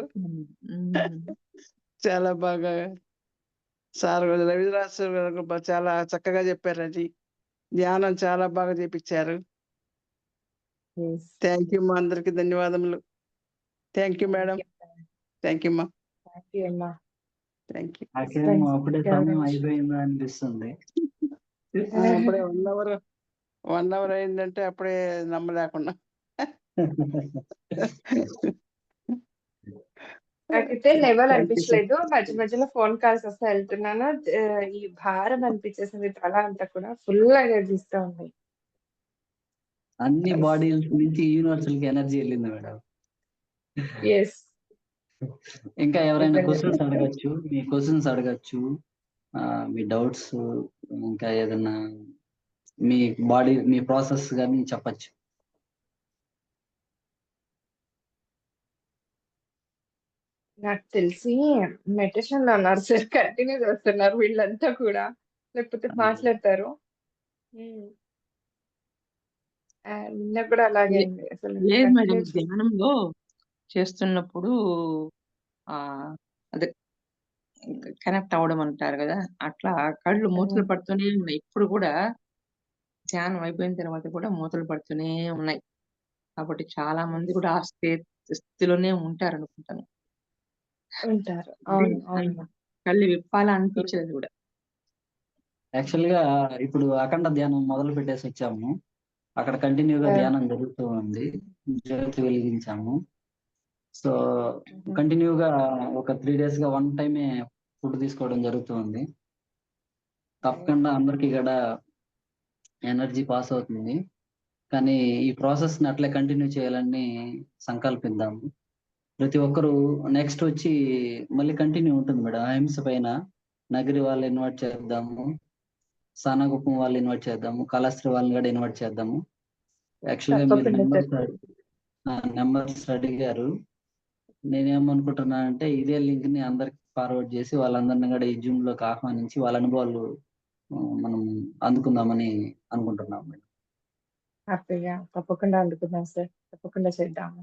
చాలా బాగా సార్ రవిరాజ్ సార్ గారు చాలా చక్కగా చెప్పారండి. ధ్యానం చాలా బాగా చేపించారు. థ్యాంక్ యూ మా. అందరికి ధన్యవాదములు. Thank you madam. Thank you మా. థ్యాంక్ యూ అమ్మా. Thank you. నాకేమో అప్పుడే సమయం అయిపోయిందా అనిపిస్తుంది. అప్పుడే 1 అవర్ అయిందంటే అప్పుడే నమ్మలేకుండా. నాకైతే లెవెల్ థ్యాంక్ యూ సార్. అనిపించలేదు. మధ్య మధ్యలో ఫోన్ కాల్స్ వస్తే వెళ్తున్నాను. ఈ భారం అనిపించేసింది. తల అంతా కూడా ఫుల్ ఎనర్జీస్‌తో ఉంది. అన్ని Nice. బాడీస్ నుంచి యూనివర్సల్ కి ఎనర్జీ వెళ్ళింది మేడం. యెస్. ఇంకా ఎవరైనా నిజంగా. క్వశ్చన్స్ అడగచ్చు. మీ క్వశ్చన్స్ అడగచ్చు. మీ డౌట్స్ ఇంకా ఏదన్నా మీ ప్రాసెస్ గాని చెప్పచ్చు. నాకు తెలిసి మెడిటేషన్‌లో ఉన్నారు సార్. కంటిన్యూ చేస్తున్నారు వీళ్ళంతా కూడా. లేకపోతే మాట్లాడతారు. హ్మ్. నిన్న కూడా అలాగే లే అయింది. అసలు లేదు మేడం. కంటిన్యూ చేస్తున్నారు. ధ్యానంలో చేస్తున్నప్పుడు ఆహ్, అదే కనెక్ట్ అవ్వడం అంటారు గదా! అట్లా కళ్ళు మూతలు పడుతూనే ఉన్నాయి. ఇప్పుడు కూడా ధ్యానం అయిపోయిన తర్వాత కూడా మూతలు పడుతూనే ఉన్నాయి. కాబట్టి చాలా మంది కూడా ఆ స్థితిలోనే ఉంటారనుకుంటాను. ఉంటారు. అంటే అవును. అవును. కళ్ళు విప్పాలా అనిపించలేదు గూడా. యాక్చువల్ గా ఇప్పుడు అఖండ ధ్యానం మొదలు పెట్టేసి వచ్చాము. అక్కడ కంటిన్యూగా ఆ! ధ్యానం జరుగుతూ ఉంది. జ్యోతి వెలిగించాము. సో హుహు. కంటిన్యూగా ఒక 3 డేస్ గా 1 టైమే ఫుడ్ తీసుకోవడం జరుగుతూ ఉంది. తప్పకుండా అందరికి కూడా ఎనర్జీ పాస్ అవుతుంది. కానీ ఈ ప్రాసెస్ ని అట్లే కంటిన్యూ చేయాలని సంకల్పిద్దాము. ప్రతి ఒక్కరు నెక్స్ట్ వచ్చి మళ్ళీ కంటిన్యూ ఉంటుంది మేడం. అహింస పైన నగిరి వాళ్ళు ఇన్వైట్ చేద్దాము. సానాగుప్పం వాళ్ళు ఇన్వైట్ చేద్దాము. కళాశ్రీ వాళ్ళని కూడా ఇన్వైట్ చేద్దాము. యాక్చువల్ గా మీరు తప్పకుండా సార్. నెంబర్స్ అడిగారు. నేనేమనుకుంటున్నానంటే ఇదే లింక్ ని అందరికి ఫార్వర్డ్ చేసి వాళ్ళందరినీ కూడా ఈ జూమ్ లోకి ఆహ్వానించి వాళ్ళ అనుభవాలు మనం అందుకుందామని అనుకుంటున్నాం మేడం. హ్యాపీగా తప్పకుండా అందుకుందాం సార్. తప్పకుండా చేద్దాము.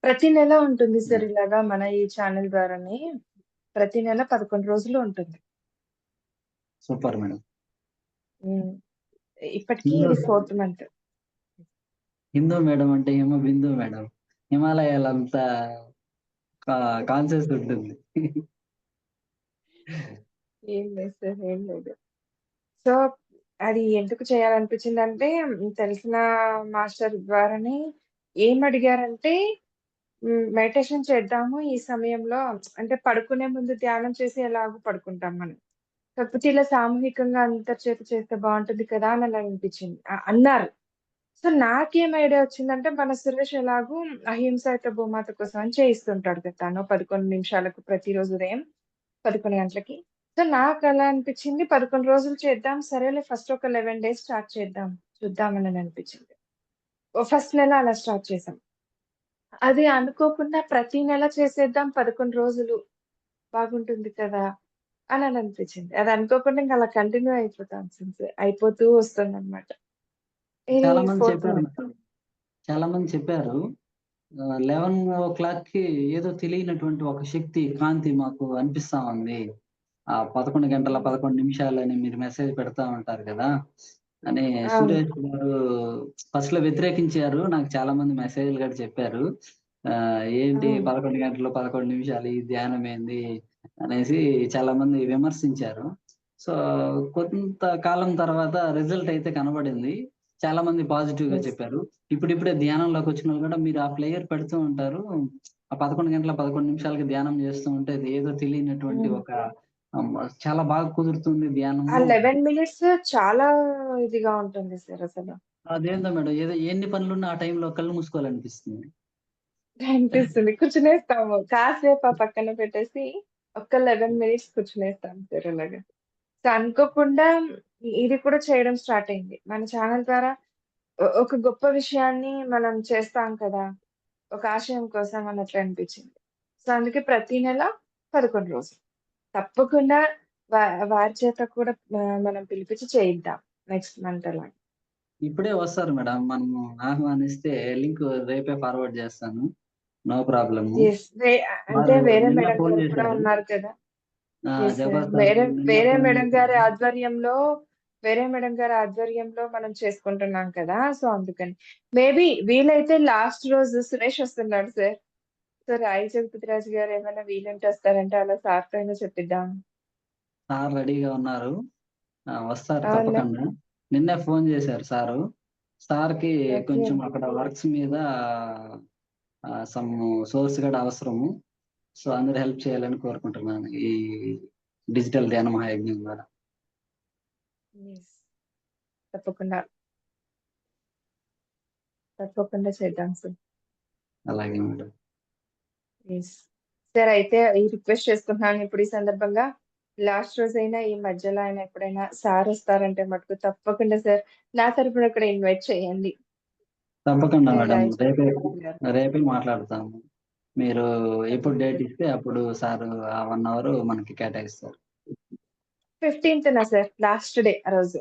ప్రతి నెల ఉంటుంది సార్ ఇలాగా మన ఈ ఛానెల్ ద్వారానే. ప్రతి నెల 11 రోజులు ఉంటుంది. Super madam. హ్మ్. ఇప్పటికి ఇది 4th మంత్. హిందూ మేడం అంటే ఏమో బిందు మేడం. హిమాలయాలంతా కాన్షియస్ ఉంటుంది. ఏం లేదు సార్. ఏం లేదు. సో, అది ఎందుకు చేయాలనిపించిందంటే తెలిసిన మాస్టర్ ద్వారానే ఏమడిగారంటే మెడిటేషన్ చేద్దాము ఈ సమయంలో. అంటే పడుకునే ముందు ధ్యానం చేసి ఎలాగో పడుకుంటాం మనం. కాకపోతే ఇలా సామూహికంగా అందరి చేత చేస్తే బావుంటుంది కదా! అని అలా అనిపించింది. అన్నారు. సో, నాకేం ఐడియా వచ్చిందంటే మన సురేష్ ఎలాగో అహింసయుత భూమాత కోసం అని చేయిస్తుంటాడు కదా! తను 11 నిమిషాలకు ప్రతిరోజు ఉదయం 11 గంటలకి. సో, నాకలా అనిపించింది 11 రోజులు చేద్దాం. సరేలే ఫస్ట్ ఒక 11 డేస్ స్టార్ట్ చేద్దాం. చూద్దామని అనిపించింది. ఫస్ట్ నెల అలా స్టార్ట్ చేశాం. అది అనుకోకుండా ప్రతి నెల చేసేద్దాం 11 రోజులు. బాగుంటుంది కదా! అని అని అనిపించింది. అది అనుకోకుండా ఇంకా అలా కంటిన్యూ అయిపోతూ వస్తుందన్నమాట. ఇది చాలా మంది 4th చెప్పారు మంత్. మేడం. చాలా మంది చెప్పారు. 11:00కి ఏదో తెలియనటువంటి ఒక శక్తి, కాంతి మాకు అనిపిస్తా ఉంది. 11 గంటల 11 నిమిషాలని మీరు మెసేజ్ పెడతా ఉంటారు కదా! అని అవును. సురేష్ గారు ఫస్ట్‌లో వ్యతిరేకించారు. నాకు చాలా మంది మెసేజ్‌లు కూడా చెప్పారు. ఏంటి అవును. 11 గంటలు 11 నిమిషాలు ఈ ధ్యానం ఏంది అనేసి చాలా మంది విమర్శించారు. సో, కొంత కాలం తర్వాత రిజల్ట్ అయితే కనబడింది. చాలా మంది పాజిటివ్‌గా యెస్. చెప్పారు. ఇప్పుడిప్పుడే ధ్యానంలోకొచ్చినోళ్ళు గూడా మీరు ఆ ప్లేయర్ పెడుతూ ఉంటారు. ఆ 11 గంటల 11 నిమిషాలకి ధ్యానం చేస్తూ ఉంటే అది ఏదో తెలియనటువంటి హ్మ్. ఒక చాలా బాగా కుదురుతుంది ఆ ధ్యానము. 11 మినిట్స్ చాలా ఇదిగా ఉంటుంది సార్ అసలు. అదేందో మేడం ఏదో ఎన్ని పనులున్నా ఆ టైంలో కళ్ళు మూసుకోవాలనిపిస్తుంది. అనిపిస్తుంది. కూర్చునేస్తాము. కాసేపు ఆ పక్కన పెట్టేసి ఒక్క 11 మినిట్స్ కూర్చునేస్తాం సార్ అలాగా. సో, అనుకోకుండా ఇది కూడా చేయడం స్టార్ట్ అయింది. మన ఛానెల్ ద్వారా ఒక గొప్ప విషయాన్ని మనం చేస్తాం కదా! ఒక ఆశయం కోసం అన్నట్లు అనిపించింది. సో, అందుకే ప్రతి నెల 11 రోజులు. తప్పకుండా వా వారి చేత కూడా మనం పిలిపించి చేయిద్దాం నెక్స్ట్ మంత్ అలా. ఇప్పుడే వస్తారు మేడం. మనము ఆహ్వానిస్తే లింక్ రేపే ఫార్వర్డ్ చేస్తాను. No problem. యెస్. అంటే వారు వేరే నిన్న మేడం ఫోన్ గారు కూడా చేశారు. ఉన్నారు కదా! Yes sir. జబర్దస్త్ సార్ నిన్న వేరే ఫోన్ మేడం గారి చేశారు. ఆధ్వర్యంలో మనం చేసుకుంటున్నాం కదా! సో, అందుకని. మేబీ వీలైతే లాస్ట్ రోజు సురేష్ వస్తున్నాడు సార్. సో, రాయి జగపతిరాజు గారు ఏమైనా వీలుంటే వస్తారంటే అలా సార్‌తో అయినా చెప్పిద్దాం. సార్ రెడీగా ఉన్నారు. వస్తారు అవునా? తప్పకుండా. నిన్నే ఫోన్ చేశారు సారు. సార్‌కి ఓకే. కొంచెం అక్కడ వర్క్స్ మీద సమ్ సోర్స్ కూడా అవసరము. సో, అందరూ హెల్ప్ చేయాలని కోరుకుంటున్నాను. ఈ డిజిటల్ ధ్యాన మహాయజ్ఞం ద్వారా. యెస్. తప్పకుండా. తప్పకుండా చేద్దాం సార్. అలాగే మేడం. యెస్. సార్ అయితే ఈ రిక్వెస్ట్ చేసుకుంటున్నాను ఇప్పుడు ఈ సందర్భంగా. లాస్ట్ రోజైనా ఈ మధ్యలో అయినా ఎప్పుడైనా సార్ వస్తారంటే మటుకు తప్పకుండా సార్ నా తరపున కూడా ఇన్వైట్ చేయండి. తప్పకుండా మీరు మేడం. రాయి రేపే జగపతిరాజు గారు. రేపే మాట్లాడతాము. మీరు ఎప్పుడు తప్పకుండా. డేట్ ఇస్తే అప్పుడు సారు ఆ 1 అవర్ మనకి కేటాయిస్తారు. 15థ్ సార్ లాస్ట్ డే ఆ రోజు.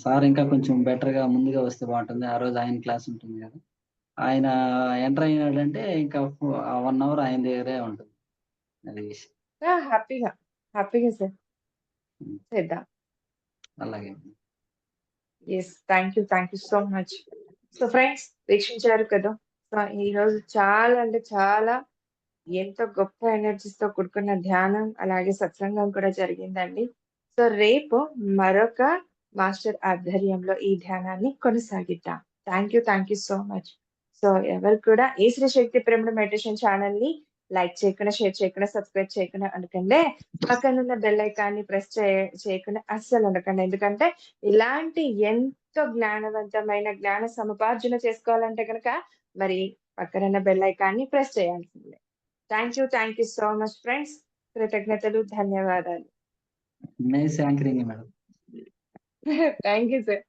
సార్ ఇంకా కొంచెం బెటర్‌గా ముందుగా వస్తే బావుంటుంది. ఆ రోజు ఆయన క్లాస్ ఉంటుంది గదా! ఆయన ఎంటర్ అయినాడంటే ఇంకా ఆ 1 అవర్ ఆయన దగ్గరే ఉంటుంది. అది విషయం. హ్యాపీగా. హ్యాపీగా సార్. హ్మ్. చేద్దాం. అలాగే. Yes. Thank you so much. So friends వీక్షించారు కదా! సో ఈరోజు చాలా అంటే చాలా ఎంతో గొప్ప ఎనర్జీస్‌తో కూడుకున్న ధ్యానం, అలాగే సత్సంగం కూడా జరిగిందండి. సో రేపు మరొక మాస్టర్ ఆధ్వర్యంలో ఈ ధ్యానాన్ని కొనసాగిద్దాం. Thank you so much. So ఎవరు కూడా ఏ శ్రీ శక్తి పిరమిడ్ మెడిటేషన్ ఛానెల్‌ని లైక్ చేయకుండా, షేర్ చేయకుండా, సబ్స్క్రైబ్ చేయకుండా ఉండకండి. పక్కనున్న బెల్ ఐకాన్‌ని ప్రెస్ చేయకుండా అస్సలు ఉండకండి. ఎందుకంటే ఇలాంటి ఎంతో జ్ఞానవంతమైన జ్ఞాన సముపార్జన చేసుకోవాలంటే గనక మరి పక్కనున్న బెల్ ఐకాన్‌ని ప్రెస్ చేయాల్సిందే. Thank you so much friends. కృతజ్ఞతలు, ధన్యవాదాలు. Nice anchoring madam. Thank you sir.